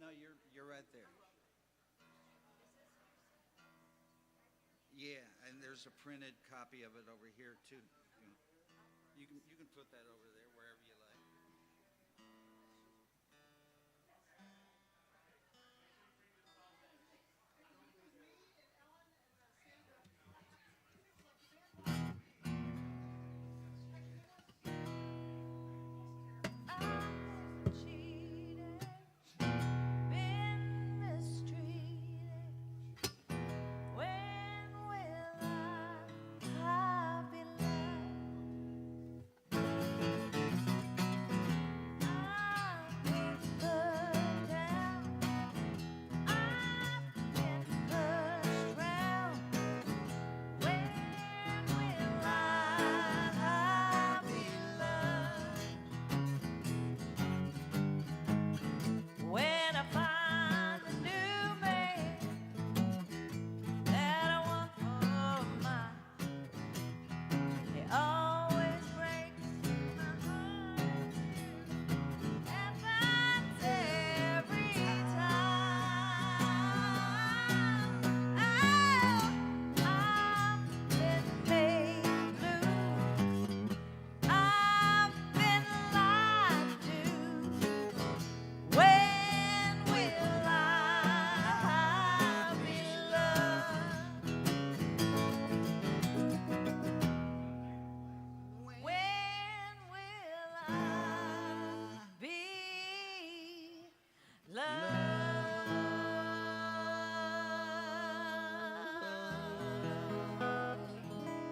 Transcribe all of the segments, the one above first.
No, you're right there. Yeah, and there's a printed copy of it over here too. You can put that over there wherever you like.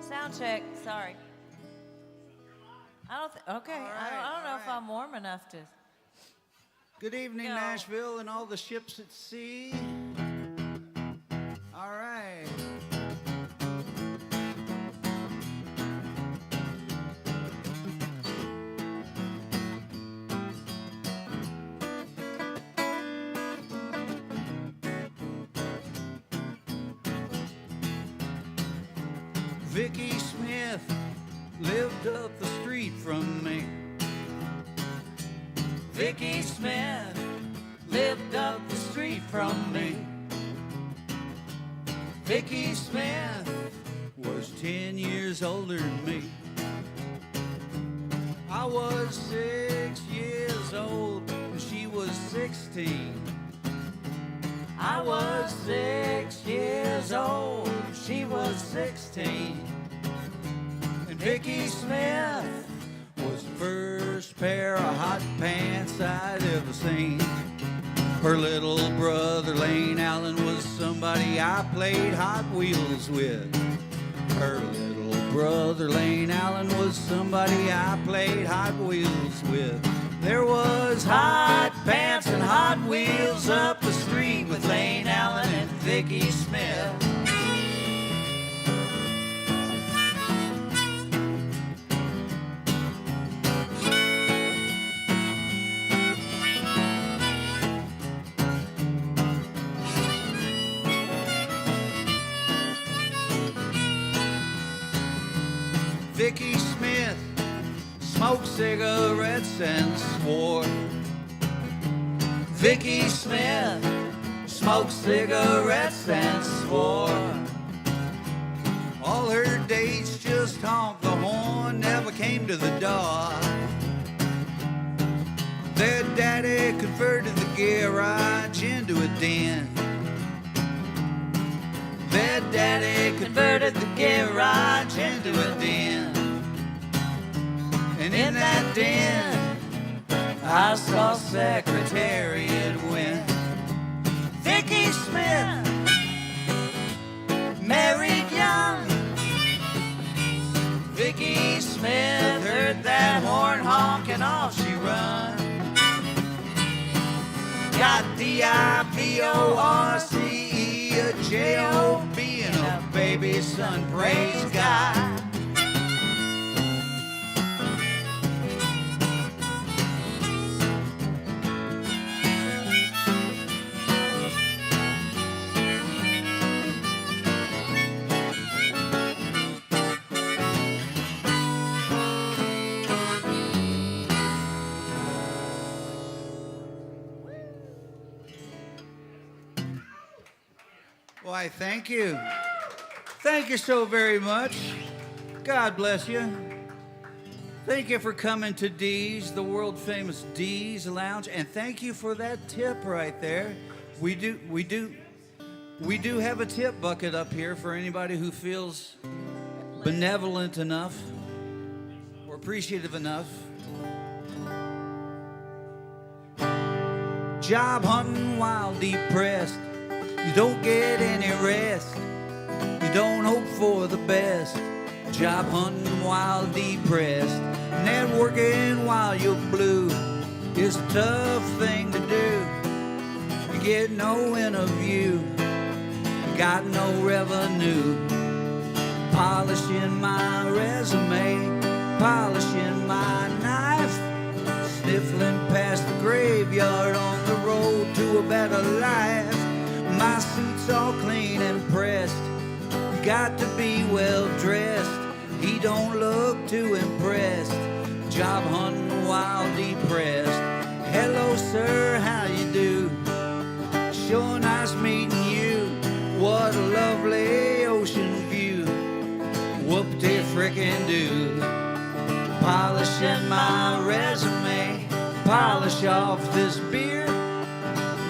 Sound check. Sorry. I don't. Okay. I don't know if I'm warm enough to. Good evening, Nashville, and all the ships at sea. All right. Vicky Smith lived up the street from me. Vicky Smith lived up the street from me. Vicky Smith was 10 years older than me. I was 6 years old and she was 16. I was 6 years old, she was 16. And Vicky Smith was the first pair of hot pants I'd ever seen. Her little brother Lane Allen was somebody I played Hot Wheels with. Her little brother Lane Allen was somebody I played Hot Wheels with. There was hot pants and Hot Wheels up the street with Lane Allen and Vicky Smith. Vicky Smith smoked cigarettes and swore. Vicky Smith smoked cigarettes and swore. All her dates just honked the horn, never came to the door. Their daddy converted the garage into a den. Their daddy converted the garage into a den. And in that den, I saw Secretariat when Vicky Smith married young. Vicky Smith heard that horn honk and off she run. Got D-I-V-O-R-C-E, a J-O-B, and a baby son, praise God. Why, thank you. Thank you so very much. God bless you. Thank you for coming to Dee's, the world famous Dee's Lounge, and thank you for that tip right there. We do have a tip bucket up here for anybody who feels benevolent enough or appreciative enough. Job hunting while depressed. You don't get any rest. You don't hope for the best. Job hunting while depressed. Networking while you're blue is a tough thing to do. You get no interview. You got no revenue. Polishing my resume. Polishing my knife. Sniffling past the graveyard on the road to a better life. My suit's all clean and pressed. You got to be well dressed. He don't look too impressed. Job hunting while depressed. Hello, sir, how you do? Sure nice meeting you. What a lovely ocean view. Whoop-de frickin' do. Polishing my resume. Polish off this beer.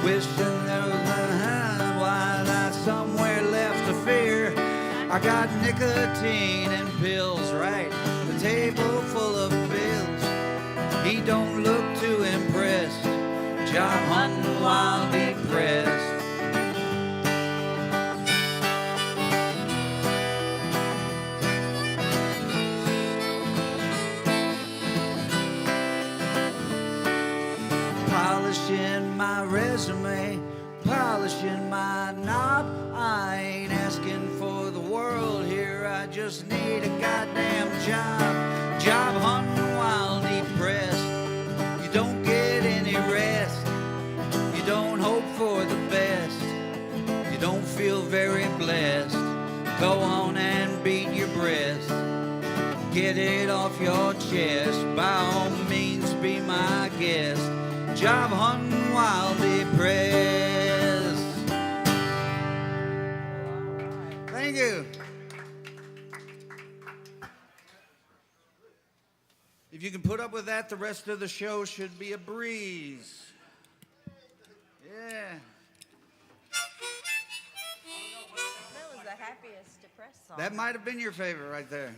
Wishing there was a while I somewhere left to fear. I got nicotine and pills, right? The table full of bills. He don't look too impressed. Job hunting while depressed. Polishing my resume, polishing my knob. I ain't asking for the world here, I just need a goddamn job. Job hunting while depressed. You don't get any rest. You don't hope for the best. You don't feel very blessed. Go on and beat your breast. Get it off your chest. By all means, be my guest. Job hunting while depressed. Thank you. If you can put up with that, the rest of the show should be a breeze. Yeah. That was the happiest depressed song. That might have been your favorite right there.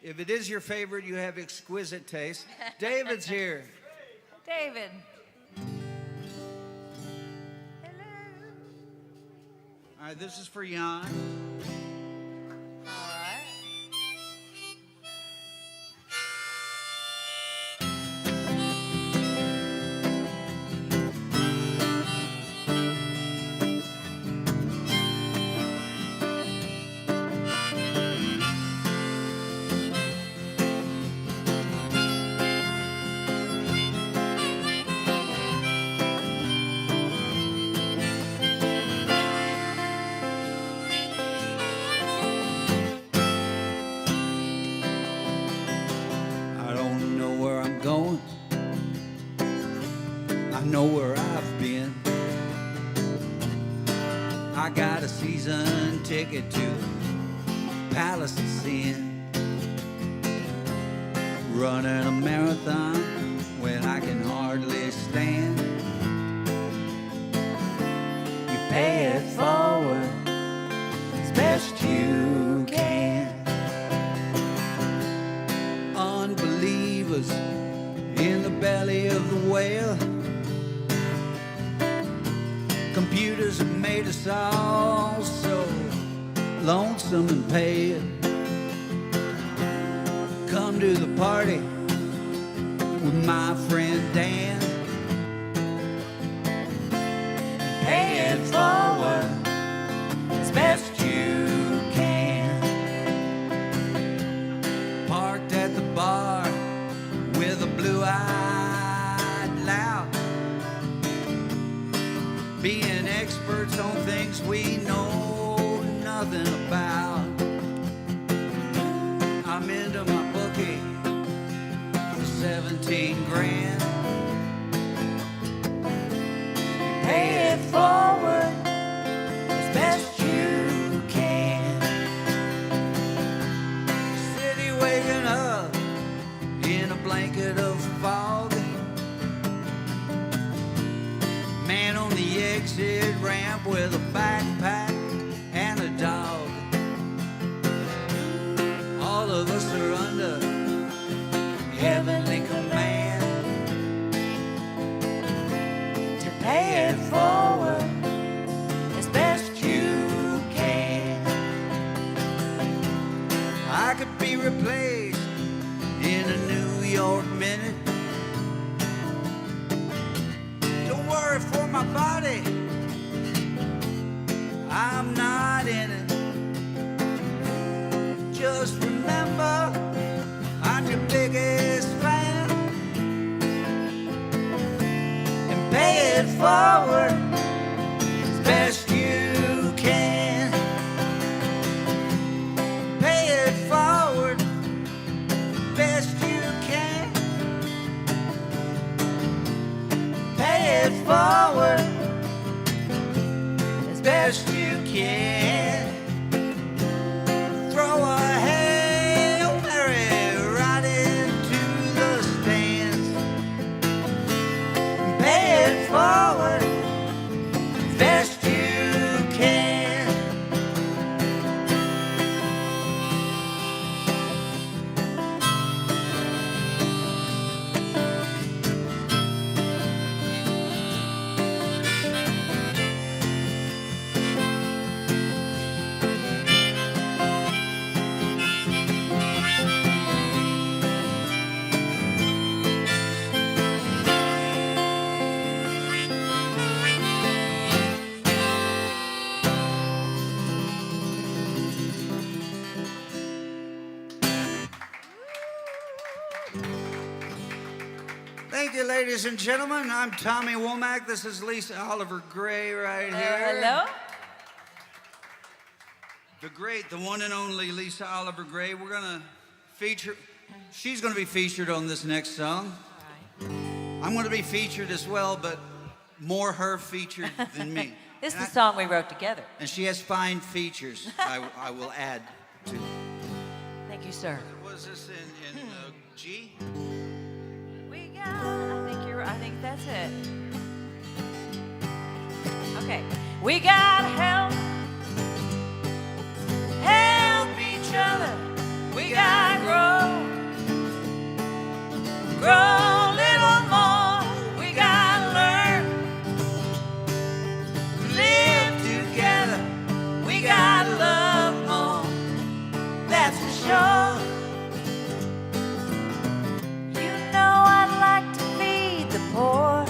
If it is your favorite, you have exquisite taste. David's here. David. All right, this is for Jan. All right. Know where I've been. I got a season ticket to Palace of Sin. Running a marathon when I can hardly stand. You pay it forward as best you can. Unbelievers in the belly of the whale. Computers have made us all so lonesome and pale. Come to the party with my friend Dan. Pay it forward as best you can. Parked at the bar with a blue-eyed lout. Being experts on things we know nothing about. I'm into my bookie for 17 grand. with a backpack and a dog. All of us are under heavenly command to pay it forward as best you can. I could be replaced in a New York minute. Don't worry for my body, I'm not in it. Just remember, I'm your biggest fan, and pay it forward as best you can. Pay it forward best you can. Pay it forward as best you can. Throw a Hail Mary right into the stands. Pay it forward as best you can. Thank you, ladies and gentlemen. I'm Tommy Womack. This is Lisa Oliver Gray right here. Hello. The great, the one and only Lisa Oliver Gray. We're going to feature, she's going to be featured on this next song. I'm going to be featured as well, but more her featured than me. This is the song we wrote together. And she has fine features, I will add to. Thank you, sir. Was this in G? We got, I think that's it. Okay. We gotta help each other. We gotta grow a little more. We gotta learn to live together. We gotta love more. That's for sure. You know I'd like to feed the poor.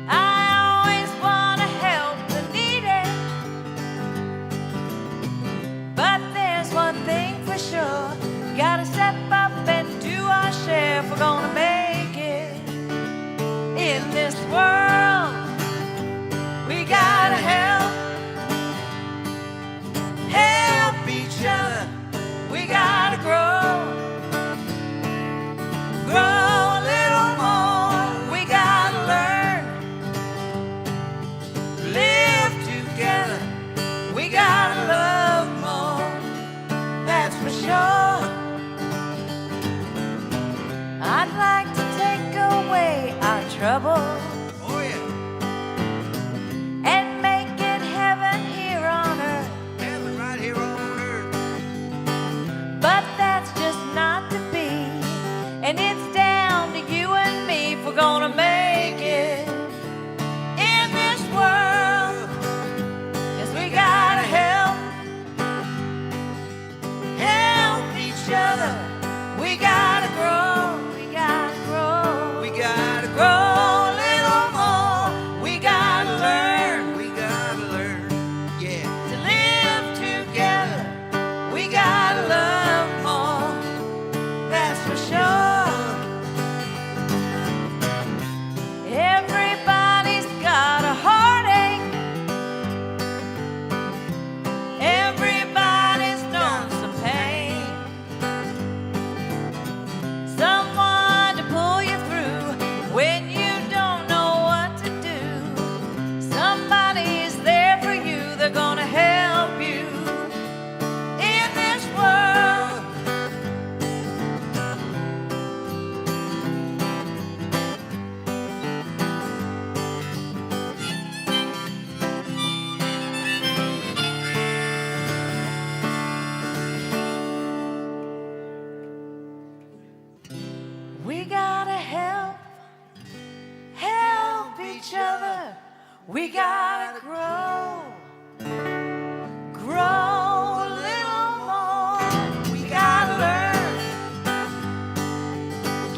I always want to help the needy. But there's one thing for sure. Gotta step up and do our share if we're gonna make it in this world. We gotta help each other. We gotta grow a little more. We gotta learn to live together. We gotta love more. That's for sure. I'd like to take away our troubles. Oh, yeah. And make it heaven here on earth. Heaven right here on earth. But that's just not to be. And it's down to you and me if we're gonna make it in this world. Yes, we gotta help each other. We gotta grow. We gotta grow. We gotta Grow a little more. We gotta learn We gotta learn. Yeah. to live together. We gotta love more. That's for sure. Everybody's got a heartache. Everybody's known some pain. We gotta help each other. We gotta grow a little more. We gotta learn,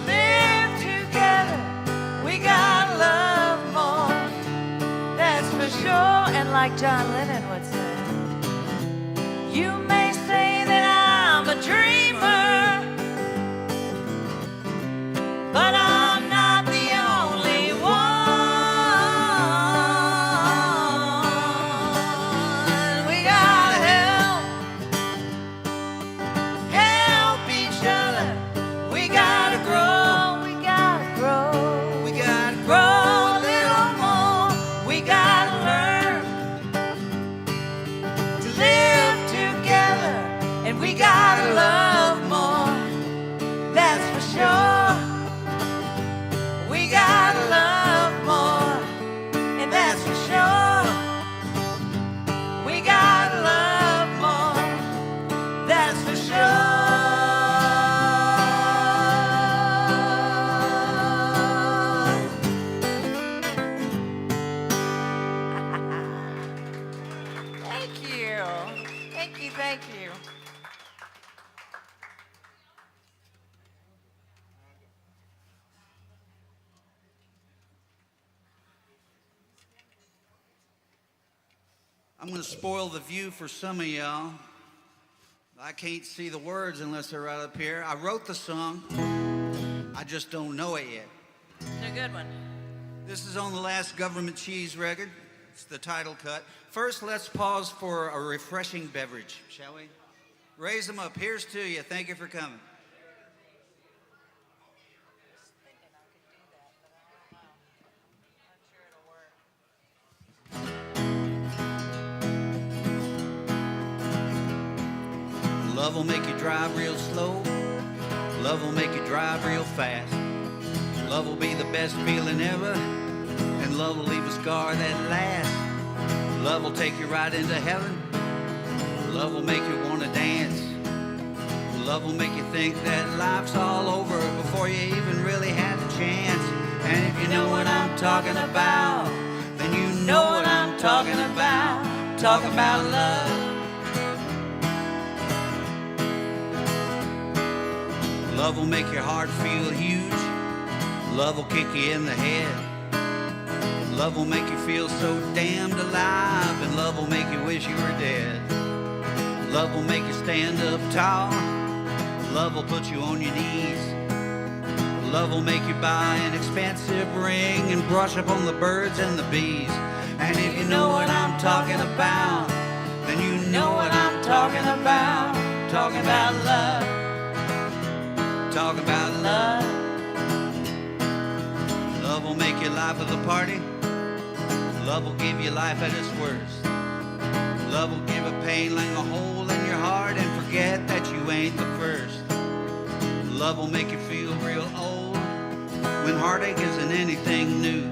live together. We gotta love more, that's for sure. And like John Lennon would say, you may say that I'm a dreamer, but I'm not the only one. We gotta help each other. We gotta grow, we gotta grow. We gotta Grow a little more. We gotta learn to live together, and we gotta love more, that's for sure. We gotta love more, and that's for sure. We gotta love more, that's for sure. Thank you. Thank you, thank you. I'm going to spoil the view for some of y'all. I can't see the words unless they're right up here. I wrote the song. I just don't know it yet. It's a good one. This is on the last Government Cheese record. It's the title cut. First, let's pause for a refreshing beverage, shall we? Raise them up. Here's to you. Thank you for coming. Love will make you drive real slow. Love will make you drive real fast. Love will be the best feeling ever, and love will leave a scar that lasts. Love will take you right into heaven. Love will make you want to dance. Love will make you think that life's all over before you even really had a chance. And if you know what I'm talking about, then you know what I'm talking about. Talking about love. Love will make your heart feel huge. Love will kick you in the head. Love will make you feel so damned alive. And love will make you wish you were dead. Love will make you stand up tall. Love will put you on your knees. Love will make you buy an expensive ring and brush up on the birds and the bees. And if you know what I'm talking about, then you know what I'm talking about. Talking about love. Talk about love. Love will make your life of the party. Love will give you life at its worst. Love will give a pain like a hole in your heart and forget that you ain't the first. Love will make you feel real old when heartache isn't anything new.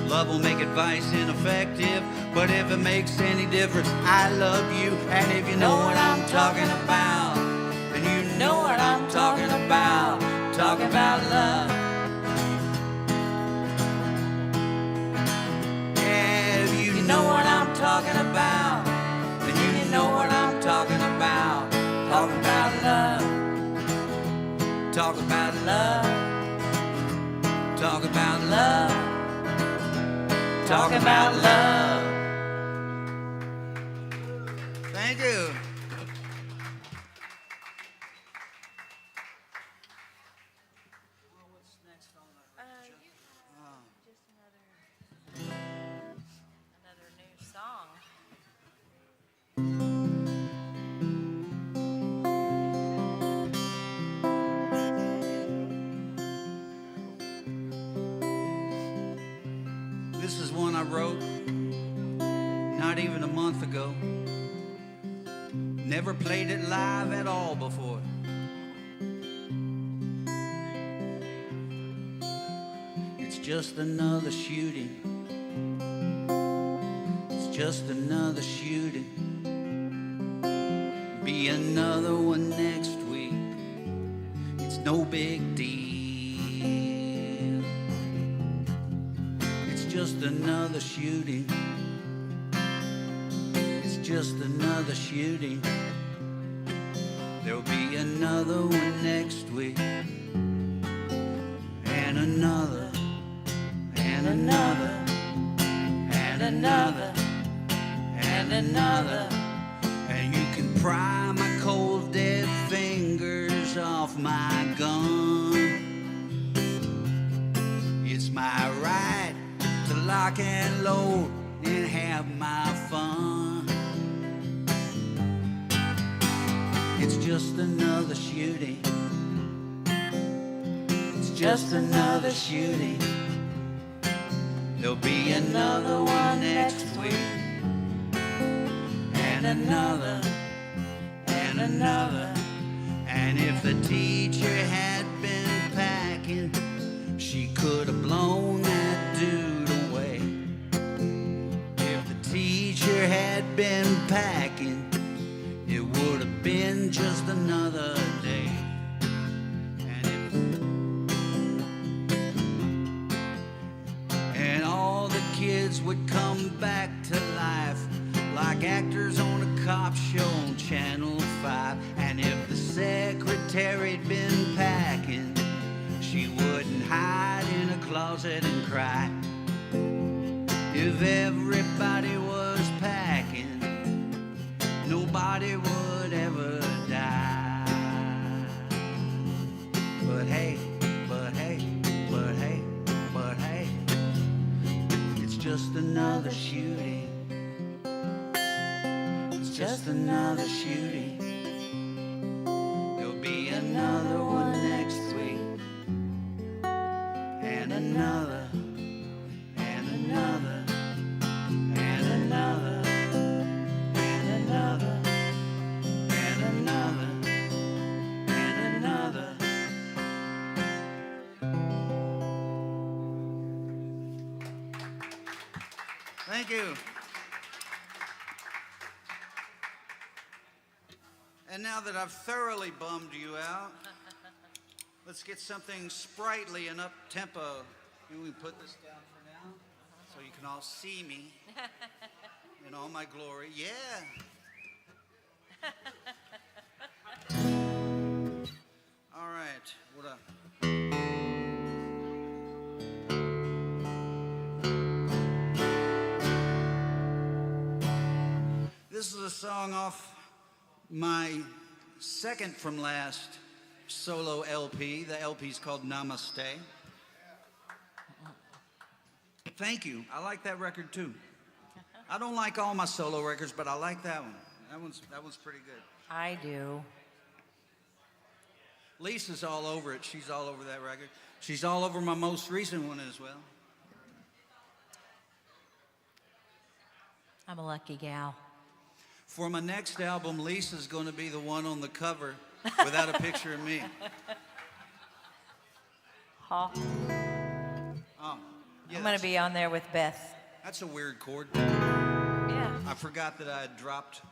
Love will make advice ineffective, but if it makes any difference, I love you. And if you know what I'm talking about, then you know what I'm talking about. Talking about love. Yeah, if you know what I'm talking about, then you know what I'm talking about. Talking about love. Talk about love. Talk about love. Talk about love. Thank you. Another new song. This is one I wrote not even a month ago. Never played it live at all before. It's just another shooting. It's just another shooting. Be another one next week. It's no big deal. shooting. It's just another shooting. There'll be another one next week. And another, and another, and another, and another. And you can pry my cold dead fingers off my gun. It's my right to lock and load and have my fun. It's just another shooting. It's just another shooting. There'll be another one next week. And another, and another. And if the teacher had been packing, she could have blown that dude away. If the teacher had been packing, it would have been just another day. And all the kids would come back to life like actors on a cop show on Channel 5. And if the secretary'd been packing, she wouldn't hide in a closet and cry. If everybody was packing, nobody would ever die. But hey, but hey, but hey, but hey, it's just another shooting. It's just another shooting. There'll be another one next week. And another, and another, and another, and another, and another, and another. Thank you. And now that I've thoroughly bummed you out, let's get something sprightly and up-tempo. Can we put this down for now so you can all see me in all my glory? Yeah. All right. What up? This is a song off my second from last solo LP. The LP's called Namaste. Thank you. I like that record too. I don't like all my solo records, but I like that one. That one's pretty good. I do. Lisa's all over it. She's all over that record. She's all over my most recent one as well. I'm a lucky gal. For my next album, Lisa's going to be the one on the cover without a picture of me. Huh? Oh, yeah, I'm going to be on there with Beth. That's a weird chord. Yeah. I forgot that I had dropped.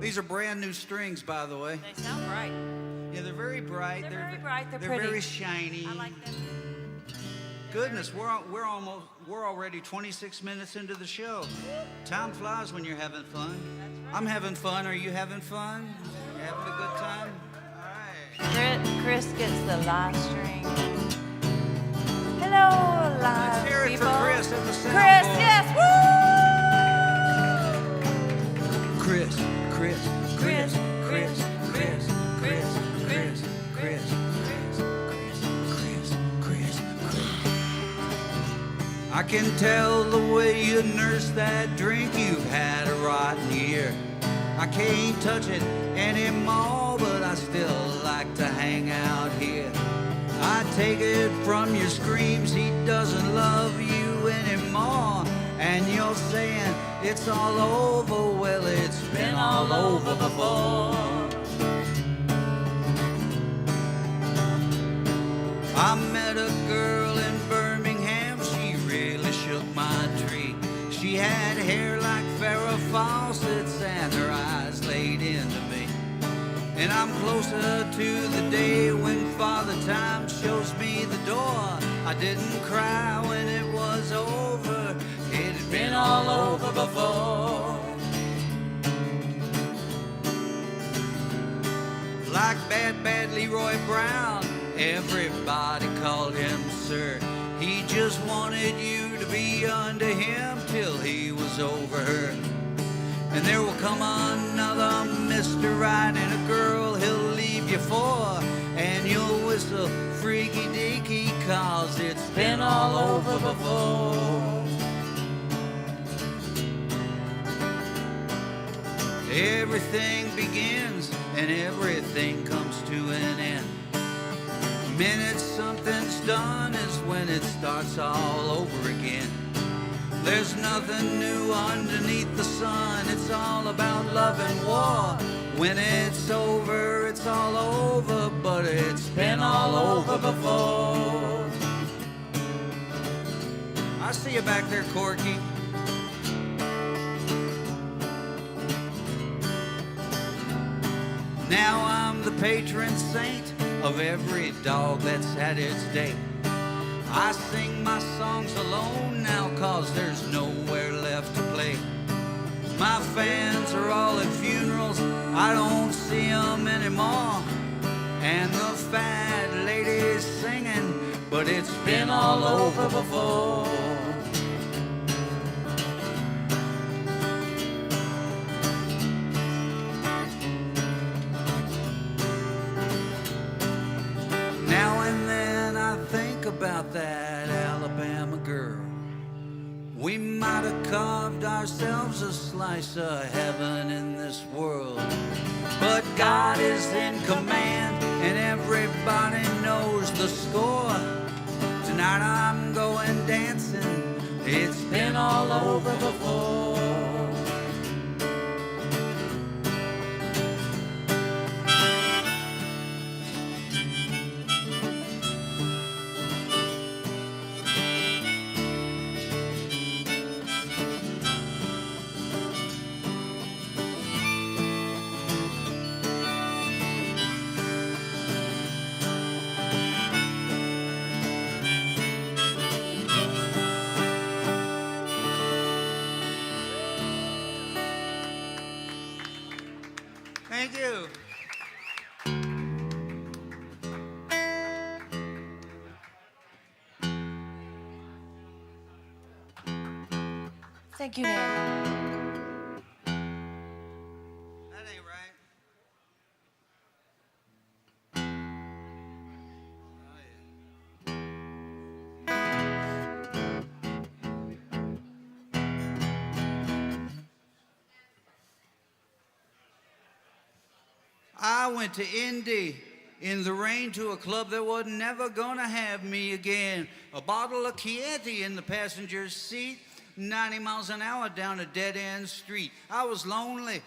These are brand new strings, by the way. They sound bright. Yeah, they're very bright. They're very bright. They're They're pretty. very shiny. I like them. Goodness, we're already 26 minutes into the show. Time flies when you're having fun. That's right. I'm having fun. Are you having fun? You having a good time? All right. Chris gets the live string. Hello, live Let's hear it people. for Chris at the soundboard. Chris, yes, woo! Chris, Chris, Chris, Chris, Chris, Chris, Chris, Chris, Chris, Chris, Chris, Chris. I can tell the way you nurse that drink. You've had a rotten year. I can't touch it anymore, but I still like to hang out here. I take it from your screams, he doesn't love you anymore. And you're saying it's all over, well, it's been all over before. I met a girl in Birmingham, she really shook my tree. She had hair like Farrah Fawcett's and her eyes laid into me. And I'm closer to the day when Father Time shows me the door. I didn't cry when it was over. It had been all over before. Like bad Leroy Brown, everybody called him sir. He just wanted you to be under him till he was over her. And there will come another Mr. Right and a girl he'll leave you for. And you'll whistle freaky deaky, cause it's been all over before. Everything begins and everything comes to an end. The minute something's done is when it starts all over again. There's nothing new underneath the sun. It's all about love and war. When it's over, it's all over, but it's been all over before. I see you back there, Corky. Now I'm the patron saint of every dog that's had its day. I sing my songs alone now, cause there's nowhere left to play. My fans are all at funerals, I don't see them anymore. And the fat lady's singing, but it's been all over before. Now and then I think about that Alabama girl. We might have carved ourselves a slice of heaven in this world, but God is in command and everybody knows the score. Tonight I'm going dancing, it's been all over before. Thank you. Thank you, Nan. That ain't right. I went to Indy in the rain to a club that was never gonna have me again. A bottle of Chianti in the passenger seat, 90 miles an hour down a dead-end street. I was lonely.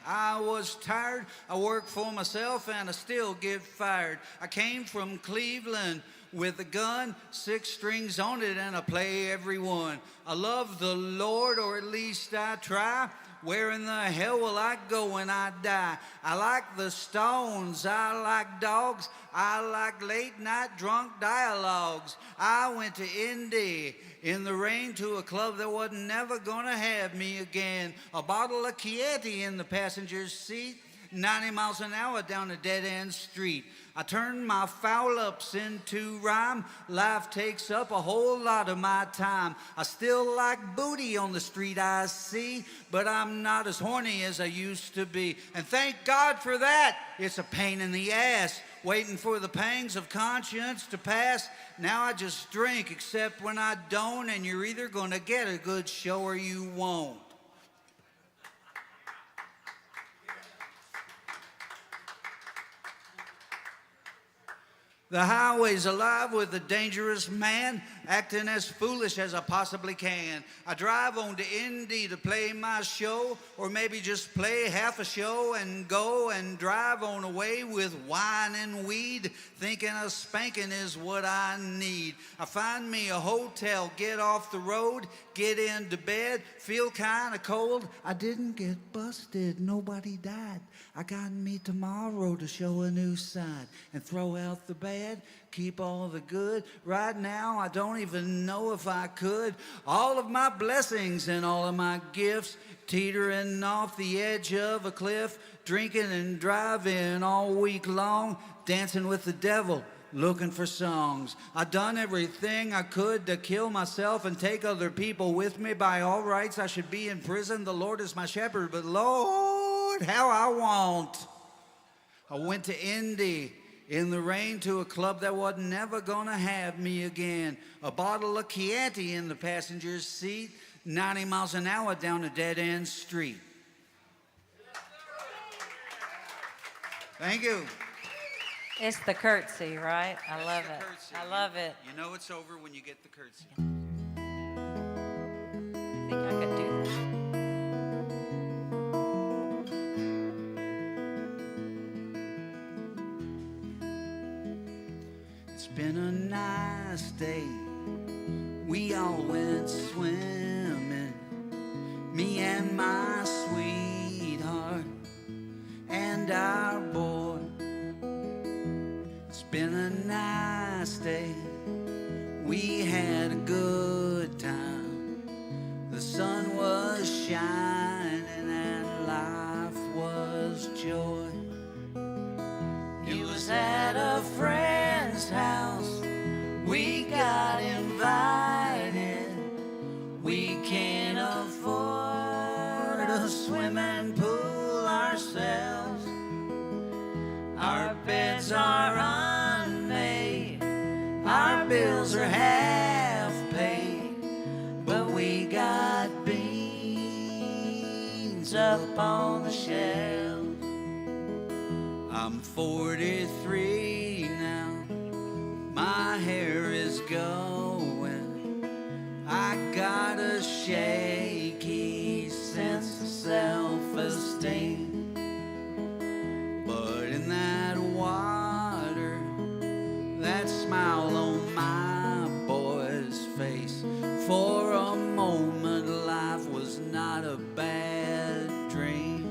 I was tired. I worked for myself and I still get fired. I came from Cleveland with a gun, 6 strings on it, and I play every one. I love the Lord, or at least I try. Where in the hell will I go when I die? I like the Stones, I like dogs, I like late night drunk dialogues. I went to Indy in the rain to a club that wasn't never gonna have me again. A bottle of Chianti in the passenger seat, 90 miles an hour down a dead-end street. I turned my foul-ups into rhyme. Life takes up a whole lot of my time. I still like booty on the street I see, but I'm not as horny as I used to be. And thank God for that. It's a pain in the ass, waiting for the pangs of conscience to pass. Now I just drink, except when I don't, and you're either gonna get a good show or you won't. The highway's alive with a dangerous man. acting as foolish as I possibly can. I drive on to Indy to play my show, or maybe just play half a show and go and drive on away with wine and weed, thinking a spanking is what I need. I find me a hotel, get off the road, get into bed, feel kind of cold. I didn't get busted, nobody died. I got me tomorrow to show a new side and throw out the bad, keep all the good. Right now, I don't even know if I could. All of my blessings and all of my gifts, teetering off the edge of a cliff, drinking and driving all week long, dancing with the devil, looking for songs. I done everything I could to kill myself and take other people with me. By all rights, I should be in prison. The Lord is my shepherd, but Lord, how I want. I went to Indy in the rain to a club that wasn't never gonna have me again. A bottle of Chianti in the passenger's seat, 90 miles an hour down a dead-end street. Thank you. It's the curtsy, right? I love it. I love it. You know it's over when you get the curtsy. I think I could do that. It's been a nice day. We all went swimming, me and my sweetheart and our boy. It's been a nice day. We had a good time. The sun was shining and life was joy. It was at a friend's house. We got invited. We can't afford a swimming pool ourselves. Our beds are unmade. Our bills are half paid. But we got beans up on the shelf. I'm 43 now. My hair is going. I got a shaky sense of self-esteem. But in that water, that smile on my boy's face, for a moment life was not a bad dream.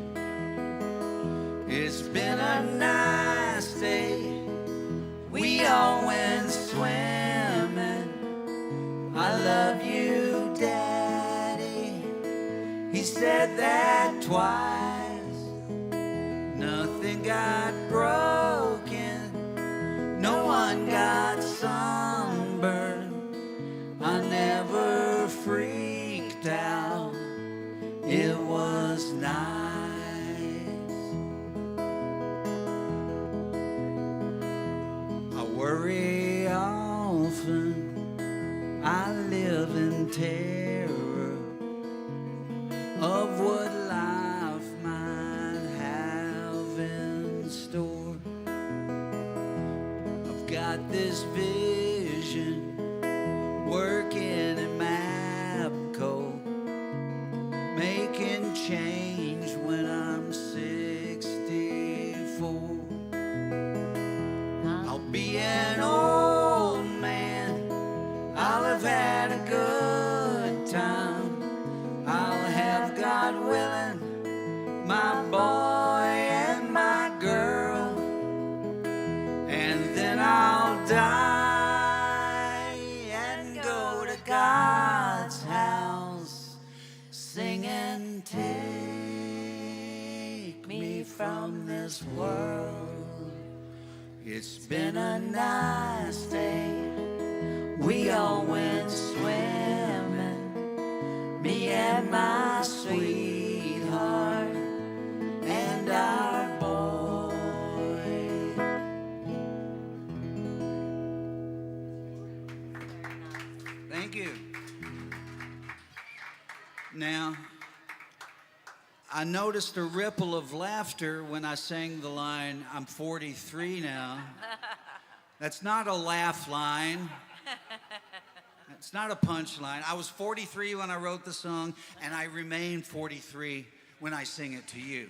It's been a nice day. We all went swimming. I love you, Daddy. He said that twice. Nothing got broken. No one got sunburned. I never freaked out. It was nice. I worry often. I live in terror of what life might have in store. I've got this vision working in Mapco, making change when I'm 64. I'll be an old man. I'll have had a good time. I'll have, God willing, my boy and my girl. And then I'll die and go to God's house, singing, take me from this world. It's been a nice day. We all went swimming, me and my sweetheart and our boy. Thank you. Now, I noticed a ripple of laughter when I sang the line, I'm 43 now. That's not a laugh line. It's not a punchline. I was 43 when I wrote the song, and I remain 43 when I sing it to you.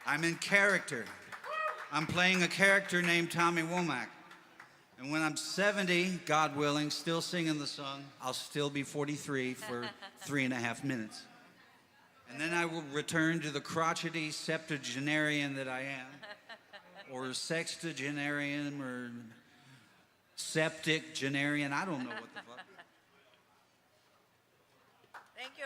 I'm in character. I'm playing a character named Tommy Womack. And when I'm 70, God willing, still singing the song, I'll still be 43 for 3.5 minutes. And then I will return to the crotchety septuagenarian that I am, or sextagenarian, or septic genarian. I don't know what the fuck. Thank you.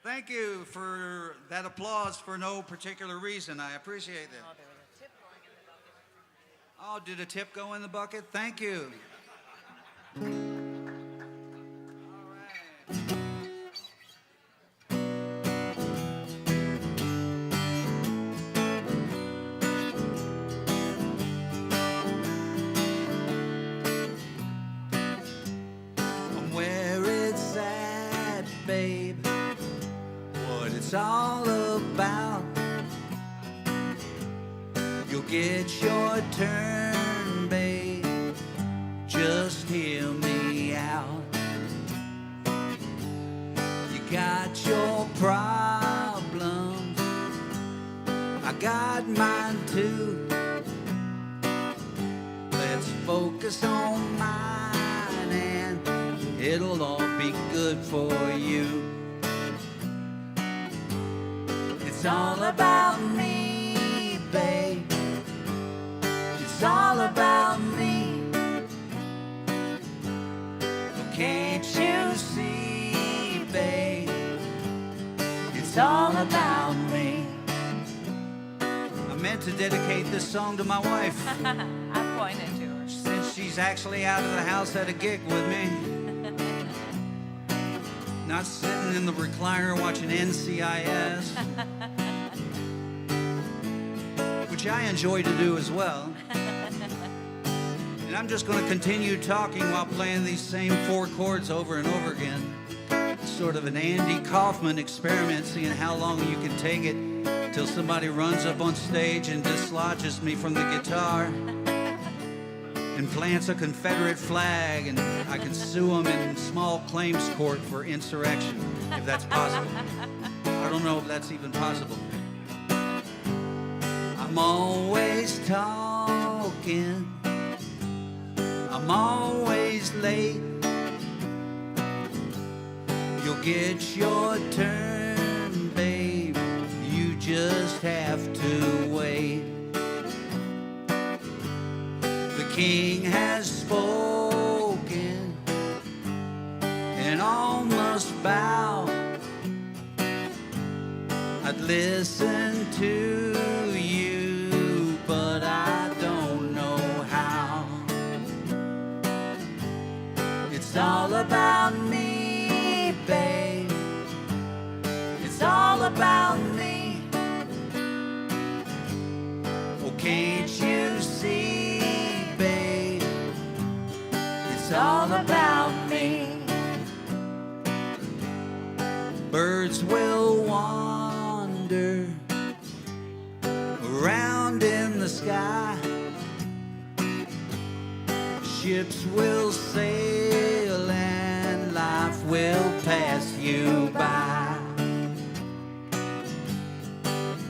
Thank you for that applause for no particular reason. I appreciate that. Oh, there was a tip going in the bucket. Oh, did a tip go in the bucket? Thank you. I'm where it's at, babe. What it's all about. You'll get your turn, babe. Just hear me out. You got your problems, I got mine too. Let's focus on mine and it'll all be good for you. It's all about me, babe. It's all about me. Can't you see, babe? It's all about me. I meant to dedicate this song to my wife. I pointed to her. Since she's actually out of the house at a gig with me. Not sitting in the recliner watching NCIS. Which I enjoy to do as well. And I'm just going to continue talking while playing these same 4 chords over and over again. It's sort of an Andy Kaufman experiment, seeing how long you can take it till somebody runs up on stage and dislodges me from the guitar and plants a Confederate flag, and I can sue them in small claims court for insurrection, if that's possible. I don't know if that's even possible. I'm always talking, I'm always late. You'll get your turn, babe. You just have to wait. The king has spoken, and all must bow. I'd listen to you, but I don't know how. It's all about me, babe. It's all about me. Oh, can't you see, babe? It's all about me. Birds will wander around in the sky. Ships will sail and life will pass you by.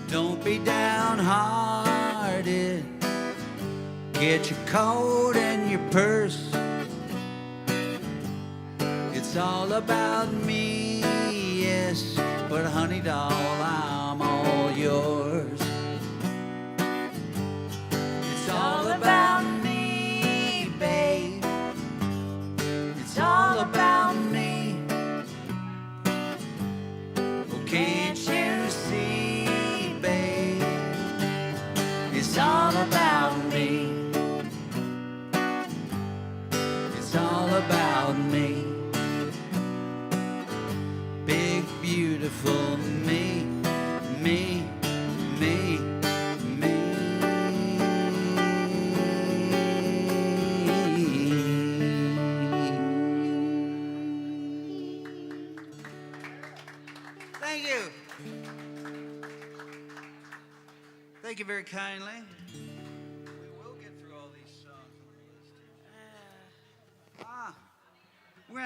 Don't be downhearted. Get your coat and your purse. It's all about me, yes, but honey doll, I'm all yours. It's all about me, babe. It's all about me. Oh, can't you see, babe? It's all about me. It's all about me. Big, beautiful me, me, me, me. Thank you. Thank you very kindly. We will get through all these songs on the list.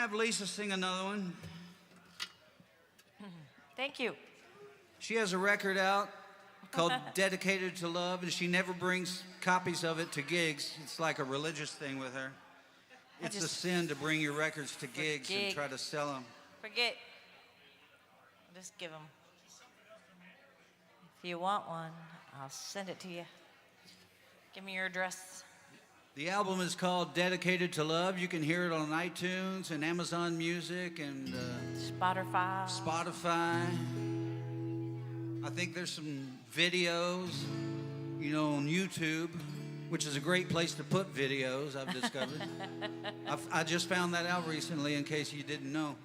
have Lisa sing another one. Thank you. She has a record out called Dedicated to Love, and she never brings copies of it to gigs. It's like a religious thing with her. It's a sin to bring your records to gigs and try to sell them. Forget. Just give them. If you want one, I'll send it to you. Give me your address. The album is called Dedicated to Love. You can hear it on iTunes and Amazon Music and Spotify. I think there's some videos, you know, on YouTube, which is a great place to put videos, I've discovered. I just found that out recently, in case you didn't know.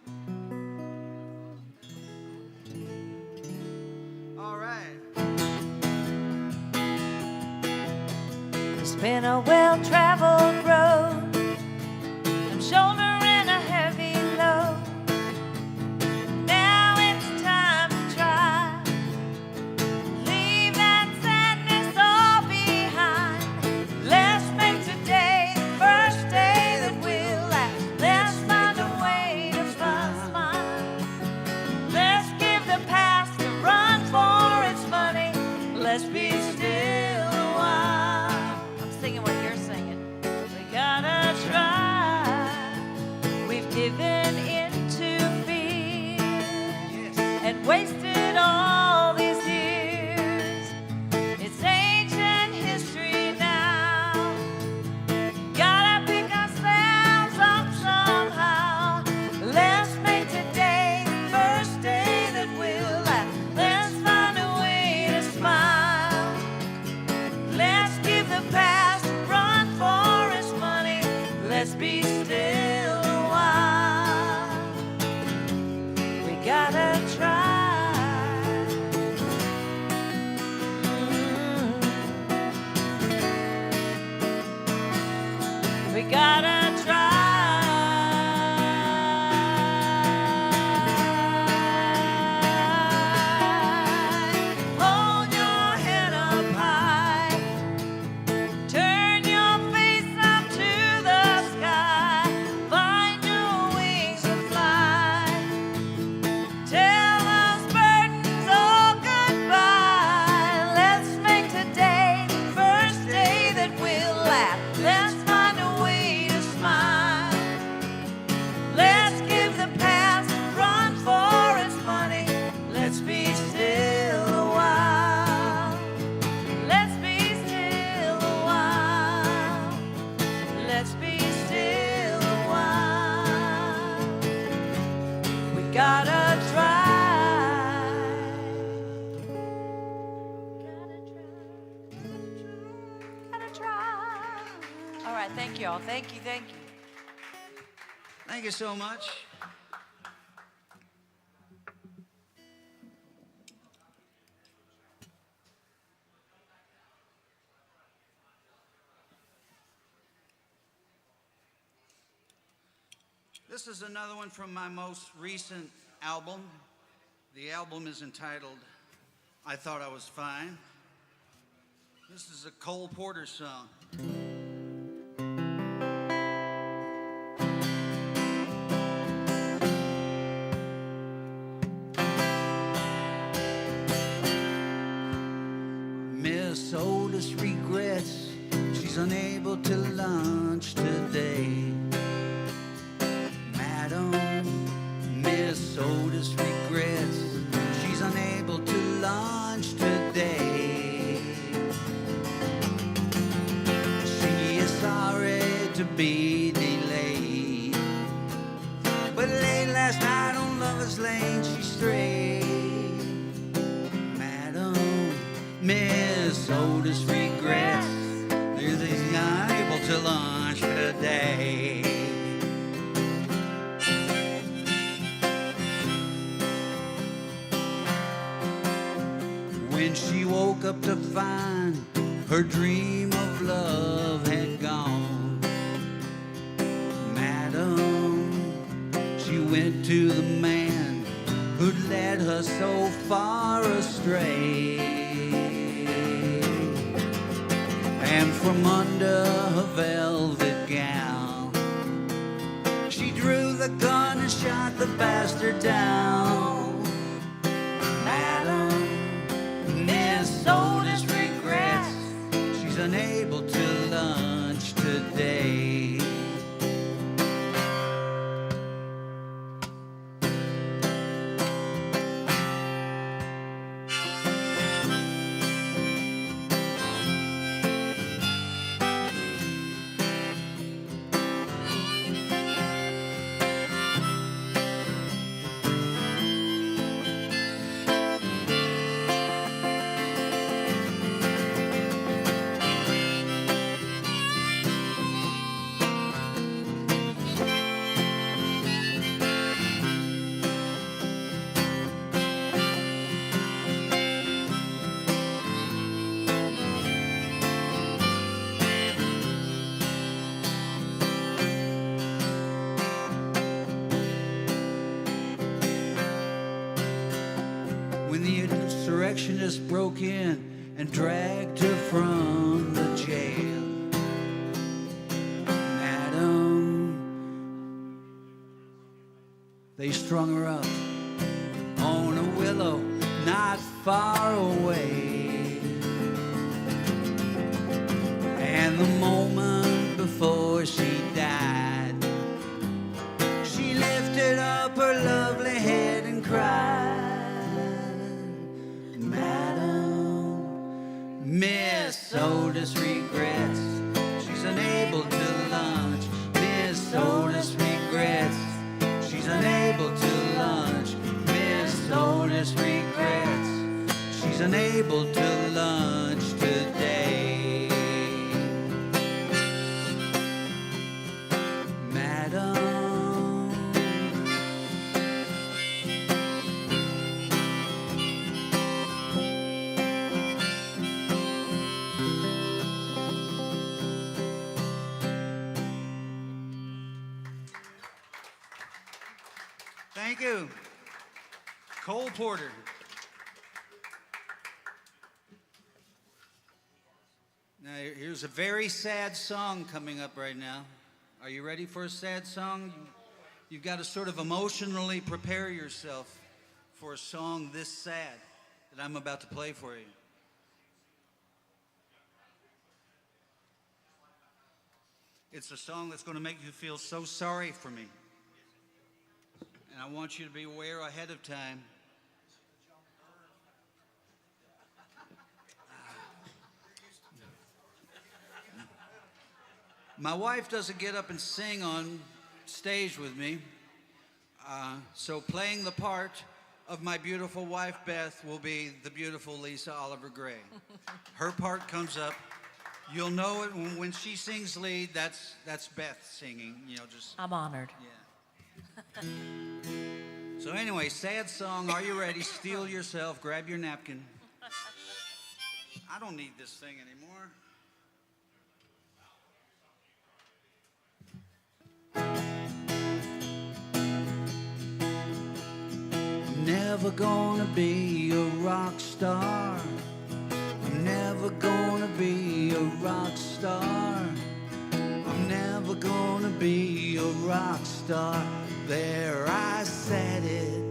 All right. It's been a well-traveled road. I'm shouldering a heavy load. Now it's time to try. Leave that sadness all behind. Let's make today the first day that we'll last. Let's find a way to smile. Let's give the past a run for its money. Let's be still a while. I'm singing what you're singing. We gotta try. We've given into fear and wasted all these years. It's ancient history now. Gotta pick ourselves up somehow. Let's make today the first day that we'll laugh. Let's find a way to smile. Let's give the past a run for its money. Let's be still a while. We gotta try. We gotta try. Hold your head up high. Turn your face up to the sky. Find your wings and fly. Tell those burdens all goodbye. Let's make today the first day that we'll laugh. Let's find a way to smile. Let's give the past a run for its money. Let's be still a while. Let's be still a while. Let's be still a while. We gotta try. Gotta try. All right, thank you all. Thank you, thank you. Thank you so much. This is another one from my most recent album. The album is entitled I Thought I Was Fine. This is a Cole Porter song. Miss Otis regrets she's unable to lunch today. Madam, Miss Otis regrets she's unable to lunch today. She is sorry to be delayed, but late last night on Lover's Lane she strayed. Madam, Miss Otis regrets she's unable to lunch today. When she woke up to find her dream of love had gone, Madam, she went to the man who'd led her so far astray. And from under her velvet gown, she drew the gun passed her down. Madam, Miss Oldest regrets she's unable to lunch today. When the insurrectionists broke in and dragged her from the jail. Madam, they strung her up on a willow not far away. And the moment before she died, she lifted up her lovely head and cried. Miss Otis regrets she's unable to lunch. Miss Otis regrets she's unable to lunch. Miss Otis regrets she's unable to lunch today. Madam, thank you. Cole Porter. Now, here's a very sad song coming up right now. Are you ready for a sad song? You've got to sort of emotionally prepare yourself for a song this sad that I'm about to play for you. It's a song that's going to make you feel so sorry for me. And I want you to be aware ahead of time. My wife doesn't get up and sing on stage with me, so playing the part of my beautiful wife, Beth, will be the beautiful Lisa Oliver Gray. Her part comes up. You'll know it when she sings lead. That's Beth singing. You know, just. I'm honored. Yeah. So anyway, sad song. Are you ready? Steel yourself. Grab your napkin. I don't need this thing anymore. I'm never gonna be a rock star. I'm never gonna be a rock star. I'm never gonna be a rock star. There I said it.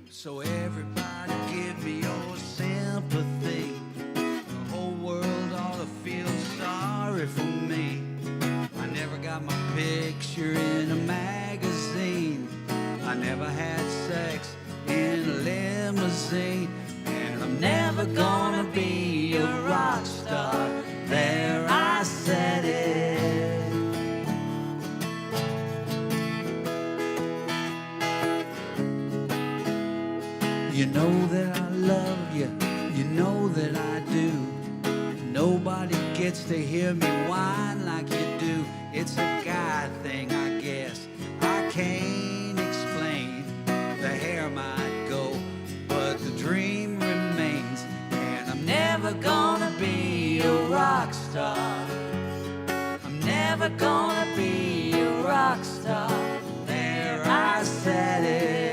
So everybody give me your sympathy. The whole world ought to feel sorry for me. I never got my picture in a magazine. I never had sex in a limousine. And I'm never gonna be a rock star. There I said it. You know that I love you, you know that I do. Nobody gets to hear me whine like you do. It's a guy thing, I guess. I can't explain. The hair might go, but the dream remains. And I'm never gonna be a rock star. I'm never gonna be a rock star. There I said it.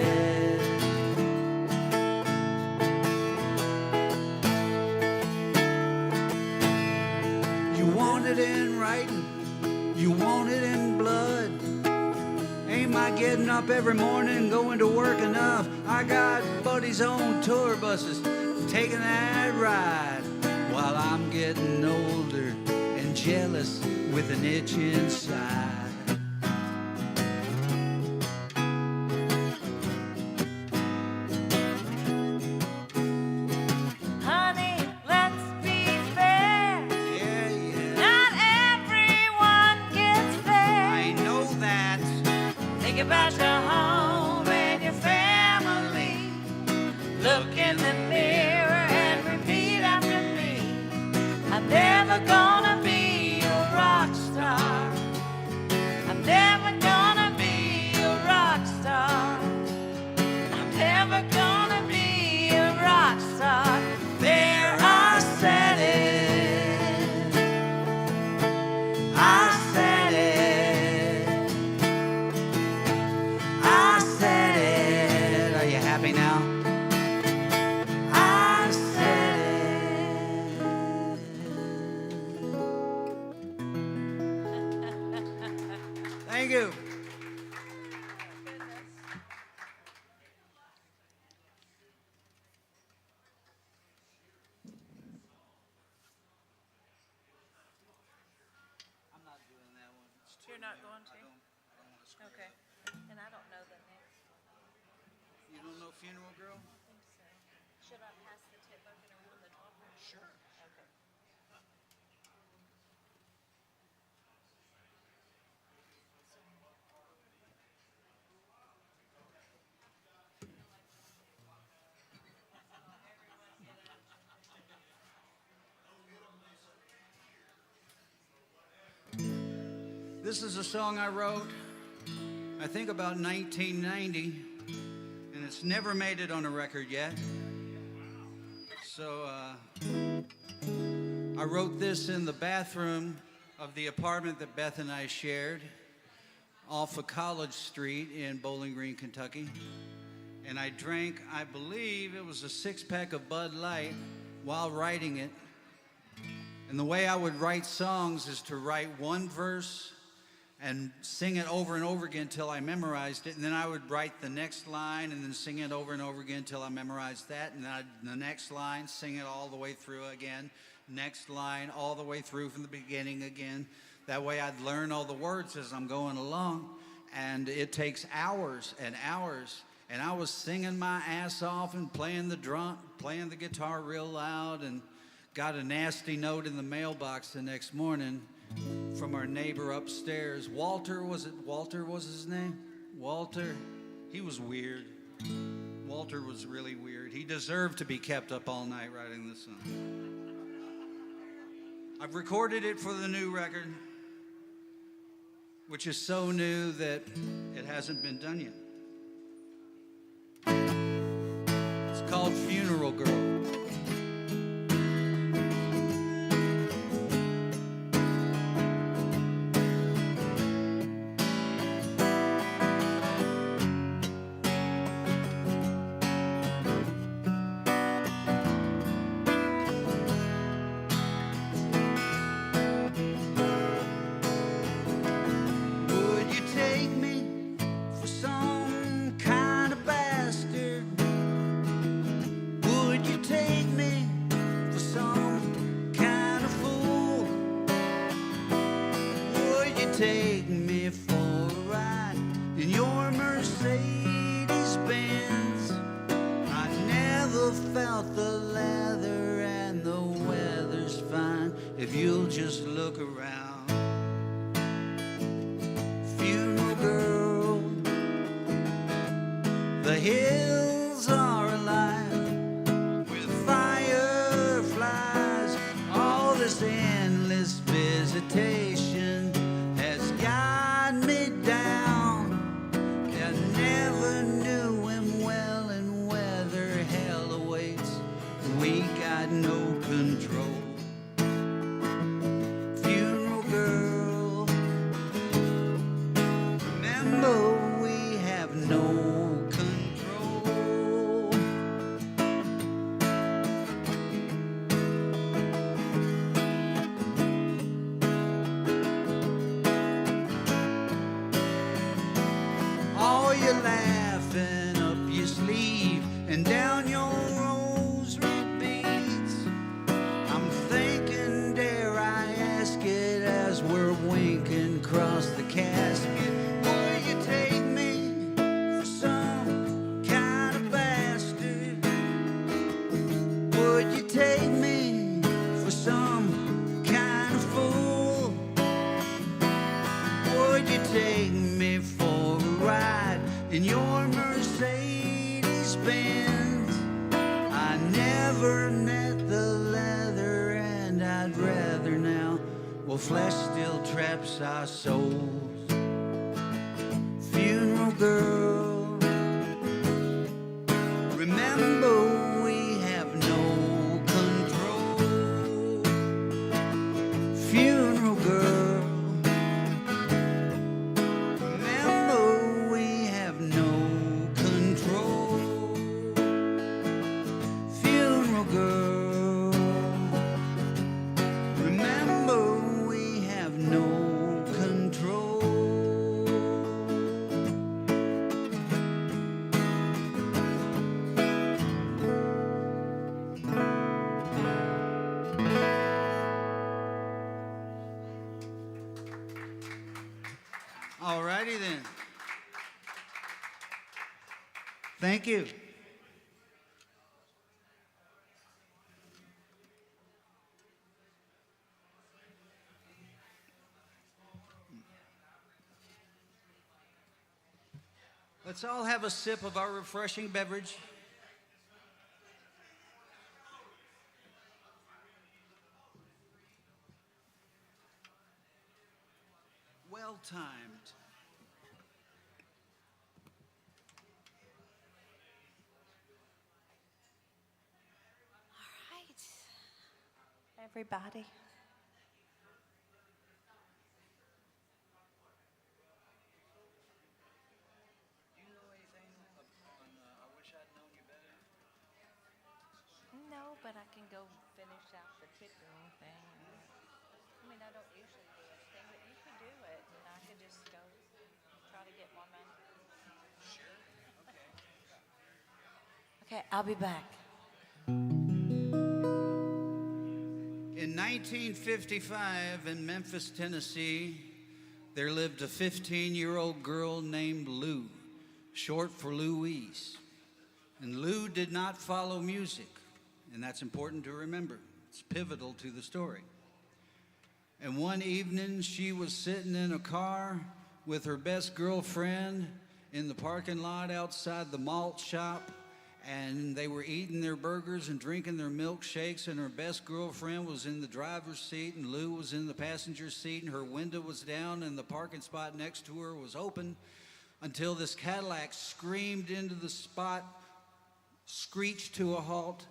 You want it in writing, you want it in blood. up every morning, going to work enough. I got buddies on tour buses taking that ride while I'm getting older and jealous with an itch inside. Honey, let's be fair. Yeah, yeah. Not everyone gets there. I know that. Think about your home and your family. Look in the mirror and repeat after me. I'm never gonna be a rock star. I'm never gonna be a rock star. I'm never gonna be a rock star. There I said it. I said it. I said it. Are you happy now? I said Thank you. I'm not doing that one. It's too You're not new. going to? I don't want to screw Okay. it up. And I don't know the next one. You don't know Funeral Girl? I think so. Should I pass the tip bucket around the top? Sure. Okay. This is a song I wrote, I think about 1990, and it's never made it on a record yet. So I wrote this in the bathroom of the apartment that Beth and I shared off of College Street in Bowling Green, Kentucky. And I drank, I believe it was a 6-pack of Bud Light while writing it. And the way I would write songs is to write one verse and sing it over and over again until I memorized it. And then I would write the next line and then sing it over and over again until I memorized that. And then the next line, sing it all the way through again. Next line, all the way through from the beginning again. That way I'd learn all the words as I'm going along. And it takes hours and hours. And I was singing my ass off and playing the guitar real loud, and got a nasty note in the mailbox the next morning from our neighbor upstairs. Walter was his name? Walter. He was weird. Walter was really weird. He deserved to be kept up all night writing this song. I've recorded it for the new record, which is so new that it hasn't been done yet. It's called Funeral Girl. Take me for a ride in your Mercedes Benz. I never felt the leather, and the weather's fine if you'll just look around. Funeral girl, the hills are alive with fireflies. All this endless visitation has got me down. I never knew him well, and whether hell awaits, we got no control. Funeral Would you take me for some kind of fool? Would you take me for a ride in your Mercedes Benz? I never met the leather, and I'd rather now. Well, flesh still traps our souls. Funeral girl, remember we have no control. Funeral girl, remember we have no control. Funeral girl, remember we have no control. All righty then. Thank you. Let's all have a sip of our refreshing beverage. Well timed. All right, everybody. Do you know anything on I Wish I'd Known You Better? No, but I can go finish out the tipping thing. I mean, I don't usually do anything, but you could do it, and I could just go try to get more money. Sure. Okay. Okay, I'll be back. In 1955 in Memphis, Tennessee, there lived a 15-year-old girl named Lou, short for Louise. And Lou did not follow music, and that's important to remember. It's pivotal to the story. And one evening, she was sitting in a car with her best girlfriend in the parking lot outside the malt shop, and they were eating their burgers and drinking their milkshakes, and her best girlfriend was in the driver's seat, and Lou was in the passenger seat, and her window was down, and the parking spot next to her was open, until this Cadillac screamed into the spot, screeched to a halt,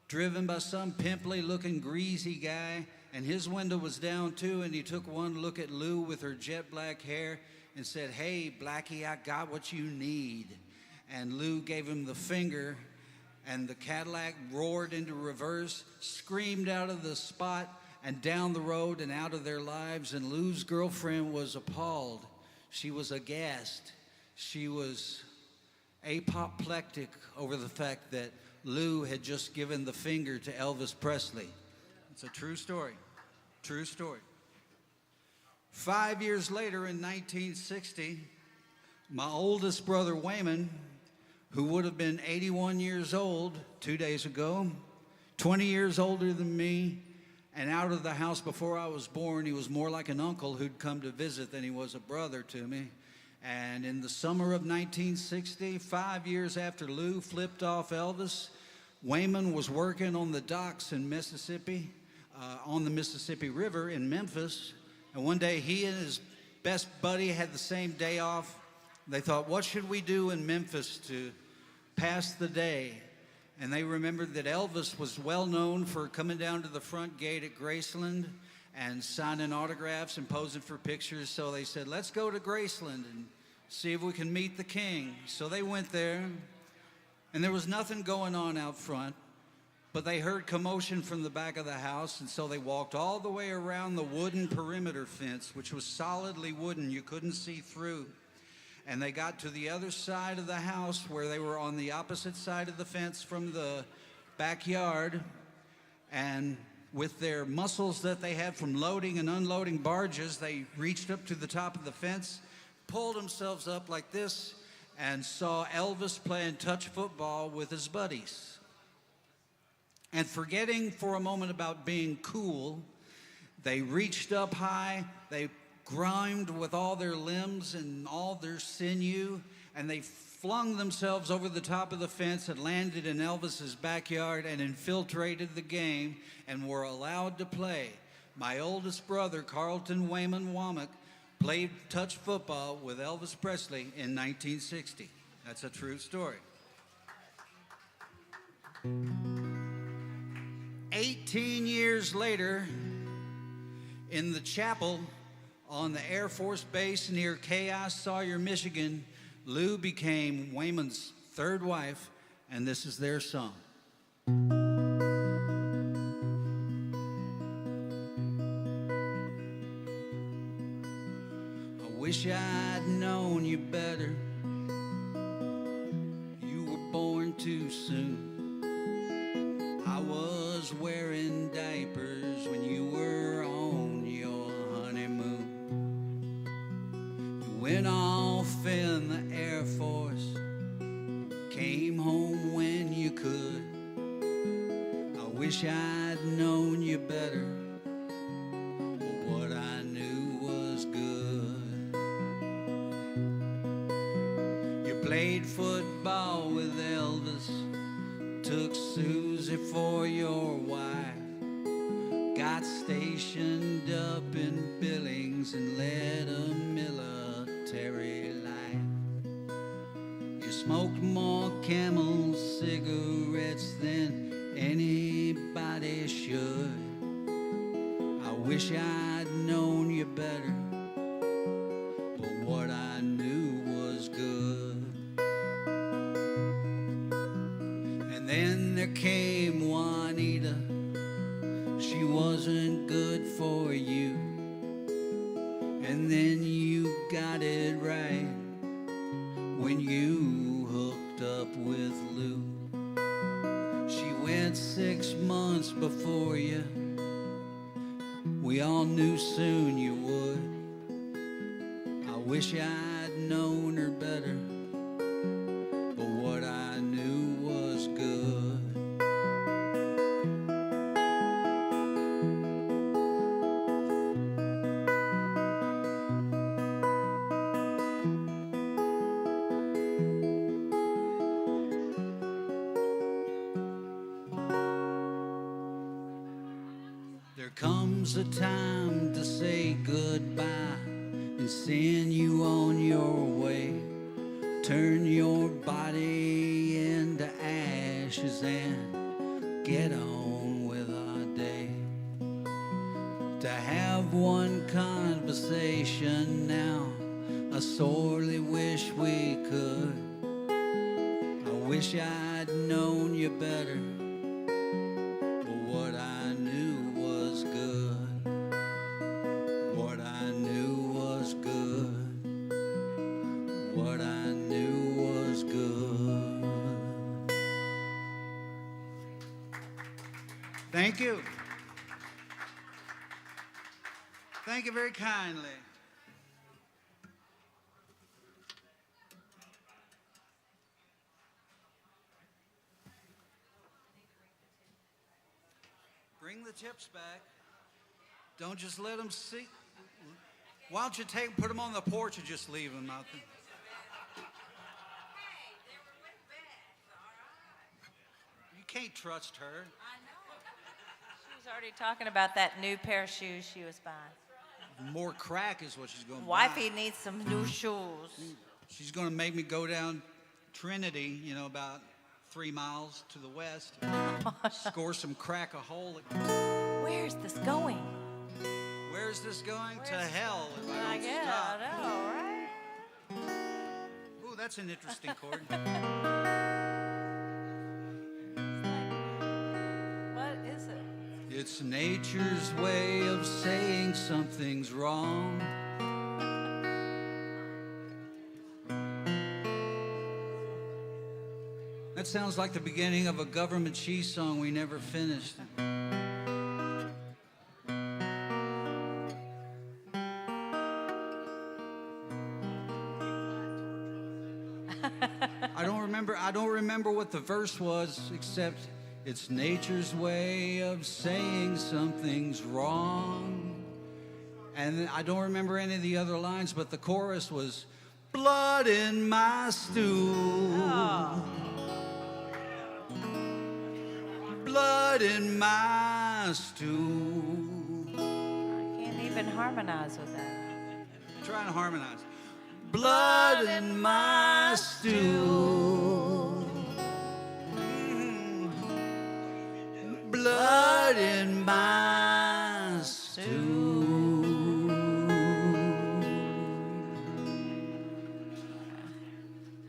driven by some pimply-looking greasy guy, and his window was down too, and he took one look at Lou with her jet black hair and said, "Hey, Blackie, I got what you need." And Lou gave him the finger, and the Cadillac roared into reverse, screamed out of the spot and down the road and out of their lives, and Lou's girlfriend was appalled. She was aghast. She was apoplectic over the fact that Lou had just given the finger to Elvis Presley. It's a true story. True story. 5 years later, in 1960, my oldest brother, Wayman, who would have been 81 years old 2 days ago, 20 years older than me, and out of the house before I was born. He was more like an uncle who'd come to visit than he was a brother to me. And in the summer of 1960, 5 years after Lou flipped off Elvis, Wayman was working on the docks in Mississippi, on the Mississippi River in Memphis. And one day he and his best buddy had the same day off. They thought, what should we do in Memphis to pass the day? And they remembered that Elvis was well known for coming down to the front gate at Graceland and signing autographs and posing for pictures. So they said, let's go to Graceland and see if we can meet the king. So they went there, and there was nothing going on out front, but they heard commotion from the back of the house, and so they walked all the way around the wooden perimeter fence, which was solidly wooden. You couldn't see through. And they got to the other side of the house, where they were on the opposite side of the fence from the backyard, and with their muscles that they had from loading and unloading barges, they reached up to the top of the fence, pulled themselves up like this, and saw Elvis playing touch football with his buddies. And forgetting for a moment about being cool, they reached up high, they grimed with all their limbs and all their sinew, and they flung themselves over the top of the fence and landed in Elvis's backyard and infiltrated the game and were allowed to play. My oldest brother, Carlton Wayman Womack, played touch football with Elvis Presley in 1960. That's a true story. 18 years later, in the chapel on the Air Force Base near K.I. Sawyer, Michigan, Lou became Wayman's third wife, and this is their song. I wish I'd known you better. You were born too soon. I was wearing diapers when you were on your honeymoon. You went off in the Air Force, came home when you could. I wish I'd known you better, but what I knew was good. You played football with Elvis, took Susie for your wife, got stationed up in Billings and led a military life. You smoked more Camel cigarettes than anybody should. I wish I'd known you better, but what I knew was good. And then there came Juanita. She wasn't good for you. And then you got it right when you hooked up with Lou. She went 6 months before you. We all knew soon you would. I wish I'd known her better, but what I knew was good. There comes a time to say goodbye and send you on your way. Turn your body into ashes and get on with our day. To have one conversation now, I sorely wish we could. I wish I'd known you better, but what I knew was good. What I knew was good. What I knew was good. Thank you. Thank you very kindly. Bring the tips back. Don't just let them see. Why don't you put them on the porch and just leave them out there? You can't trust her. I know. She was already talking about that new pair of shoes she was buying. More crack is what she's going to buy. Wifey needs some new shoes. She's going to make me go down Trinity, about 3 miles to the west, score some crack-a-hole. Where's this going? Where's this going? To hell if I don't Yeah, stop. I know, right? Ooh, that's an interesting chord. What is it? It's nature's way of saying something's wrong. That sounds like the beginning of a government cheese song we never finished. I don't remember what the verse was, except It's nature's way of saying something's wrong. And I don't remember any of the other lines, but the chorus was, blood in my stew. Oh. Blood in my stew. I can't even harmonize with that. Trying to harmonize. Blood in my stew. Blood in my stew.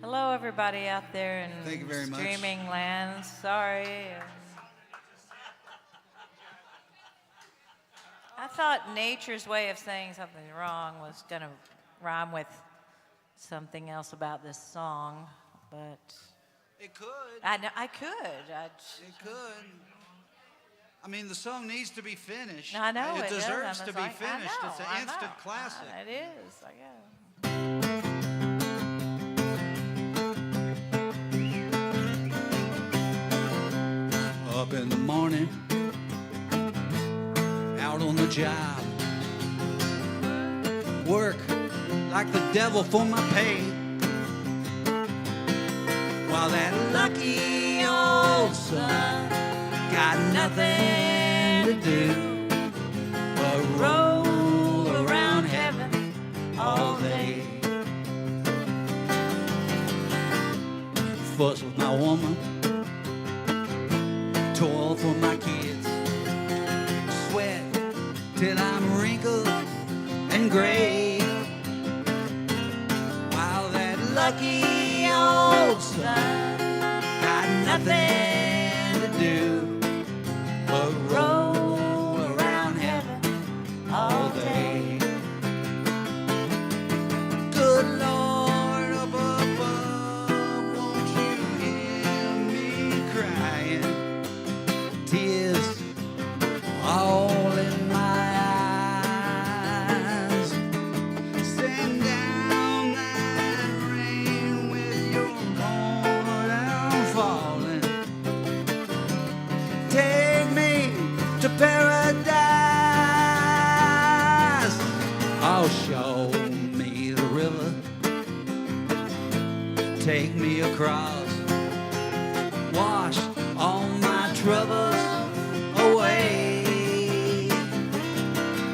Hello, everybody out there in Thank you very much. streaming land. Sorry. I thought nature's way of saying something wrong was going to rhyme with something else about this song, but It could. I could. It could. I mean, the song needs to be finished. I know it it deserves does. to be finished. It's an instant classic. It is. I guess. Up in the morning, out on the job, work like the devil for my pay, while that lucky old son got nothing to do but roll around heaven all day. Fuss with my woman, toil for my kids, sweat till I'm wrinkled and gray, while that lucky old son got nothing to do but roll around heaven all day. Good Lord up above, won't you hear me crying? Tears all in my eyes. Send down that rain with your pour down falling. Take me to paradise. Oh, show me the river. Take me across. Wash all my troubles away,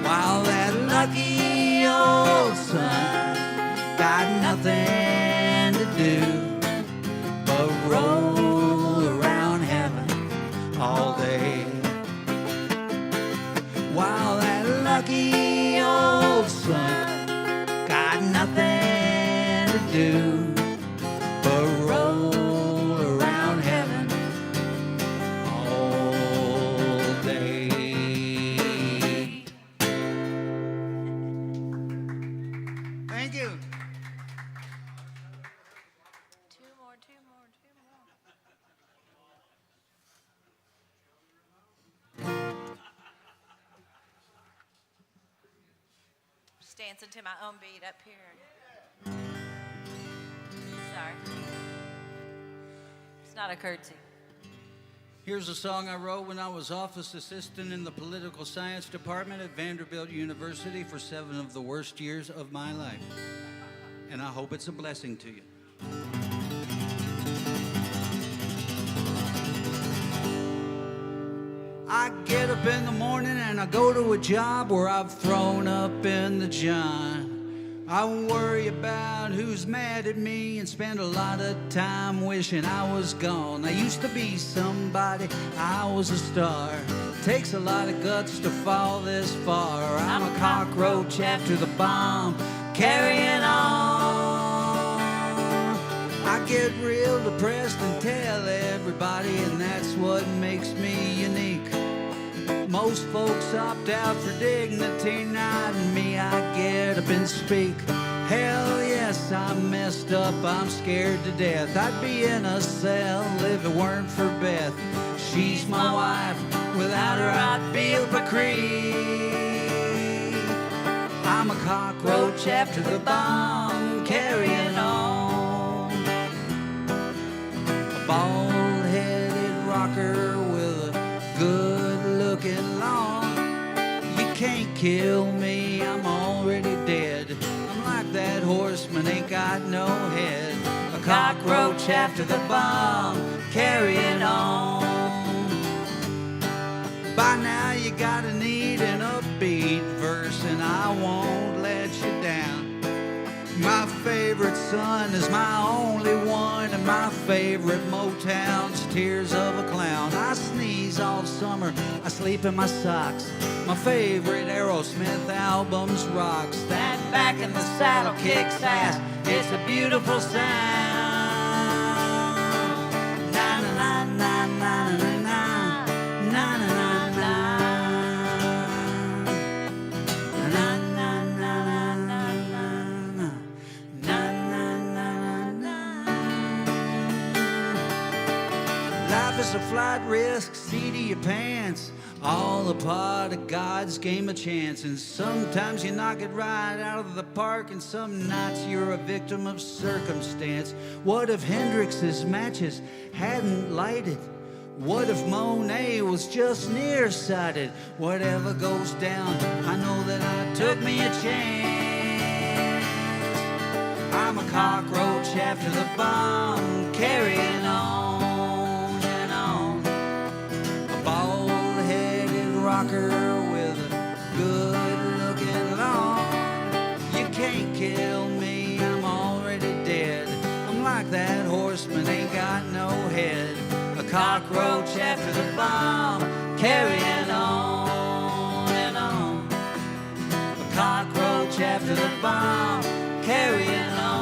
while that lucky old son got nothing to do but roll around heaven all day, while that lucky old son got nothing to do but roll around heaven all day. Thank you. Two more. Just dancing to my own beat up here. Sorry. It's not a curtsy. Here's a song I wrote when I was office assistant in the political science department at Vanderbilt University for 7 of the worst years of my life. And I hope it's a blessing to you. I get up in the morning and I go to a job where I've thrown up in the john. I worry about who's mad at me and spend a lot of time wishing I was gone. I used to be somebody, I was a star. Takes a lot of guts to fall this far. I'm a cockroach after the bomb, carrying on. I get real depressed and tell everybody, and that's what makes me unique. Most folks opt out for dignity, not me. I get up and speak. Hell yes, I messed up, I'm scared to death. I'd be in a cell if it weren't for Beth. She's my wife, without her I'd be a creep. I'm a cockroach after the bomb, carrying on. A bald-headed rocker can't kill me, I'm already dead. I'm like that horseman, ain't got no head. A cockroach after the bomb, carrying on. By now you gotta need an upbeat verse, and I won't let you down. My favorite son is my only one, and my favorite Motown's Tears of a Clown. I sneeze all summer, I sleep in my socks. My favorite Aerosmith album's Rocks. That back in the saddle kicks ass, it's a beautiful sound. Na na na na na na na na na na. Life is a flight risk, seat of your pants, all a part of God's game of chance. And sometimes you knock it right out of the park, and some nights you're a victim of circumstance. What if Hendrix's matches hadn't lighted? What if Monet was just nearsighted? Whatever goes down, I know that I took me a chance. I'm a cockroach after the bomb, carrying on. Rocker with a good-looking lawn. You can't kill me, I'm already dead. I'm like that horseman, ain't got no head. A cockroach after the bomb, carrying on and on. A cockroach after the bomb, carrying on.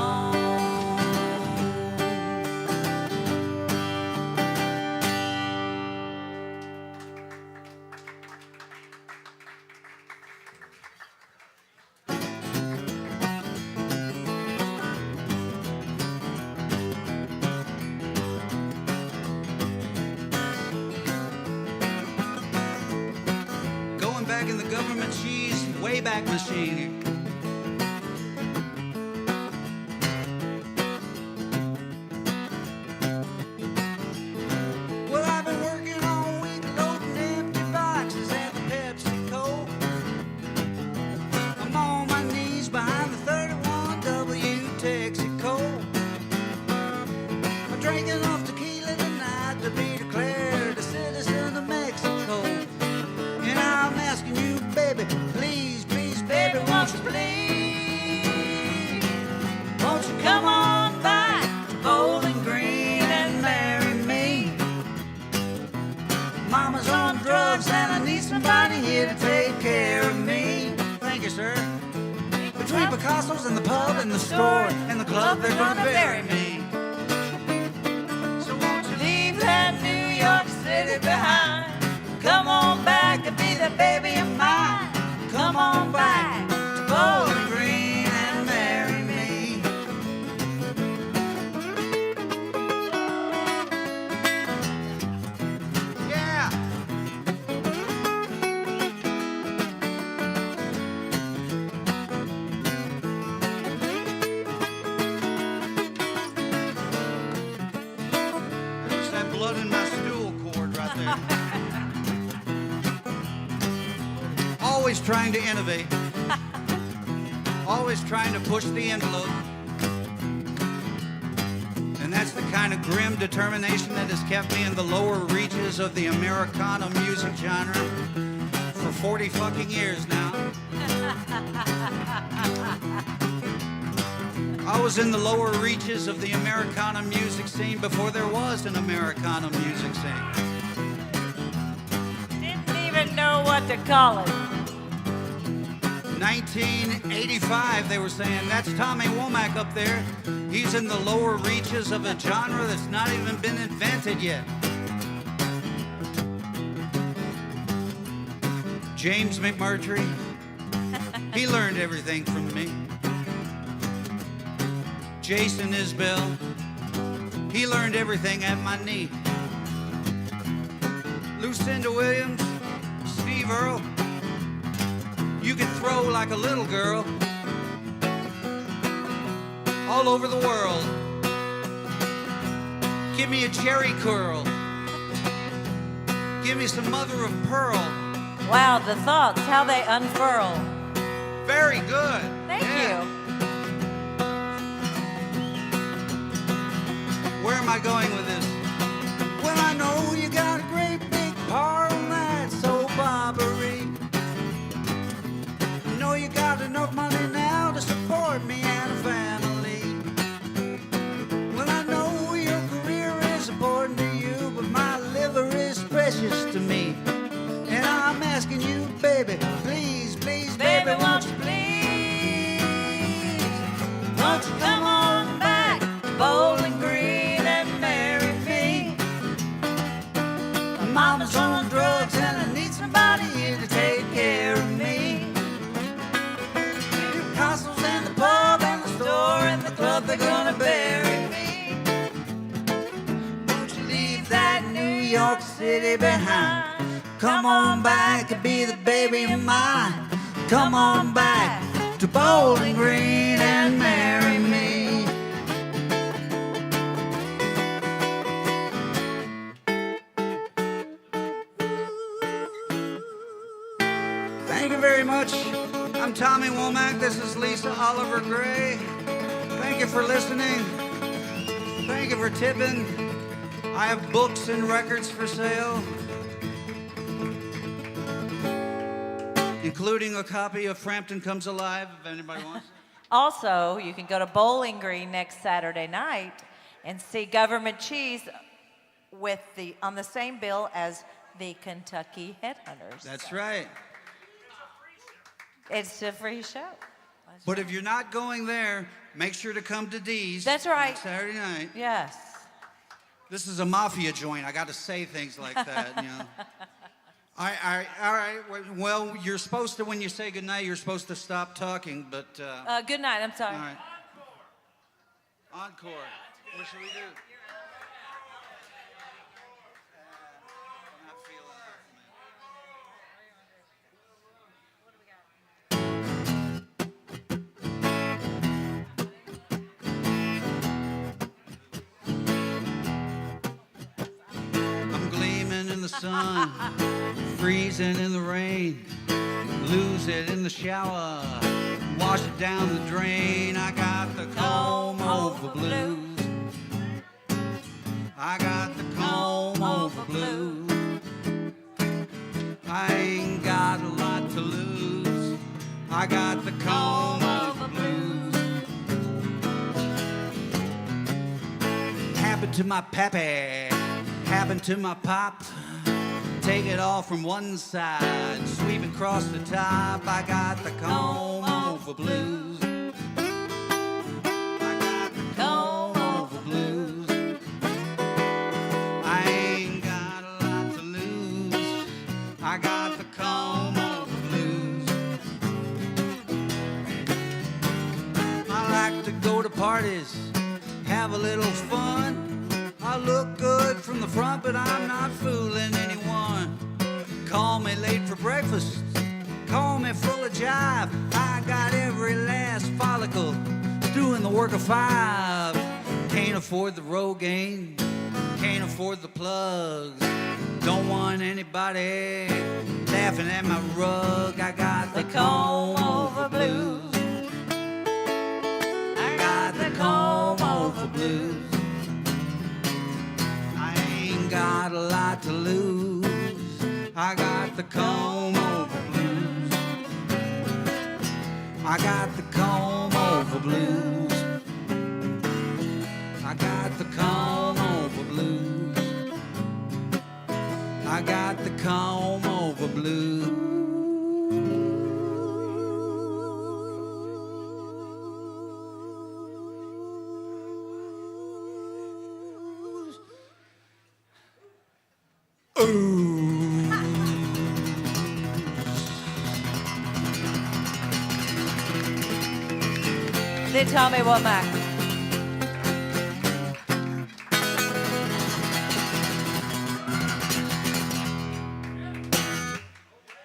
Back in the government cheese Wayback Machine. Well, I've been working all week loading empty boxes at the PepsiCo. I'm on my knees behind the 31W Texaco. I drank enough tequila tonight to be declared a citizen of Mexico. And I'm asking you, baby, please, please, baby, won't you please? Won't you come on by to Bowling Green and marry me? Mama's on drugs and I need somebody here to take care of me. Thank you, sir. Between Picasso's and the pub and the store and the club, they're gonna bury me. So won't you leave that New York City behind? Come on back and be the baby of mine. Come on back to Bowling Green and marry me. Yeah. There's that blood in my stool cord right there. Always trying to innovate, always trying to push the envelope. And that's the kind of grim determination that has kept me in the lower reaches of the Americana music genre for 40 fucking years now. I was in the lower reaches of the Americana music scene before there was an Americana music scene. Didn't even know what to call it. 1985, they were saying, that's Tommy Womack up there. He's in the lower reaches of a genre that's not even been invented yet. James McMurtry, he learned everything from me. Jason Isbell, he learned everything at my knee. Lucinda Williams, Steve Earle, you can throw like a little girl all over the world. Give me a cherry curl. Give me some mother of pearl. Wow, the thoughts, how they unfurl. Very good. Thank Yeah. you. Where am I going with this? Well, I know you got a great big part on that soap opera. You know you got enough money now to support me and a family. Well, I know your career is important to you, but my liver is precious to me. And I'm asking you, baby, please, please, baby, won't you please? Won't you come on back, Bowling Green, and marry me? My mama's on drugs and I need somebody here to take care of me. Your castles and the pub and the store and the club, they're gonna bury me. Won't you leave that New York City behind? Come on back and be the baby of mine. Come on back to Bowling Green and marry me. Thank you very much. I'm Tommy Womack. This is Lisa Oliver Gray. Thank you for listening. Thank you for tipping. I have books and records for sale, including a copy of Frampton Comes Alive, if anybody wants it. Also, you can go to Bowling Green next Saturday night and see Government Cheese with on the same bill as the Kentucky Headhunters. That's right. It's a free show. But if you're not going there, make sure to come to Dee's. That's right. Next Saturday night. Yes. This is a mafia joint. I got to say things like that, you know. All right. Well, you're supposed to, when you say goodnight, you're supposed to stop talking, but... Good night, I'm sorry. All right. Encore. What should we do? I'm not feeling it, man. I'm gleaming in the sun, freezing in the rain, lose it in the shower, wash it down the drain. I got the comb over blues. I got the comb over blues. I ain't got a lot to lose. I got the comb over blues. Happened to my pappy, happened to my pop. Take it all from one side, sweep it across the top. I got the comb over blues. I got the comb over blues. I ain't got a lot to lose. I got the comb over blues. I like to go to parties, have a little fun. I look good from the front, but I'm not fooling anyone. Call me late for breakfast, call me full of jive. I got every last follicle doing the work of five. Can't afford the Rogaine, can't afford the plugs. Don't want anybody laughing at my rug. I got the comb over blues. I got the comb over blues. Got a lot to lose. I got the comb over blues. I got the comb over blues. I got the comb over blues. I got the comb over blues. The Tommy Womack.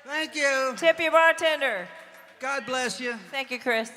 Thank you. Tip your bartender. God bless you. Thank you, Chris.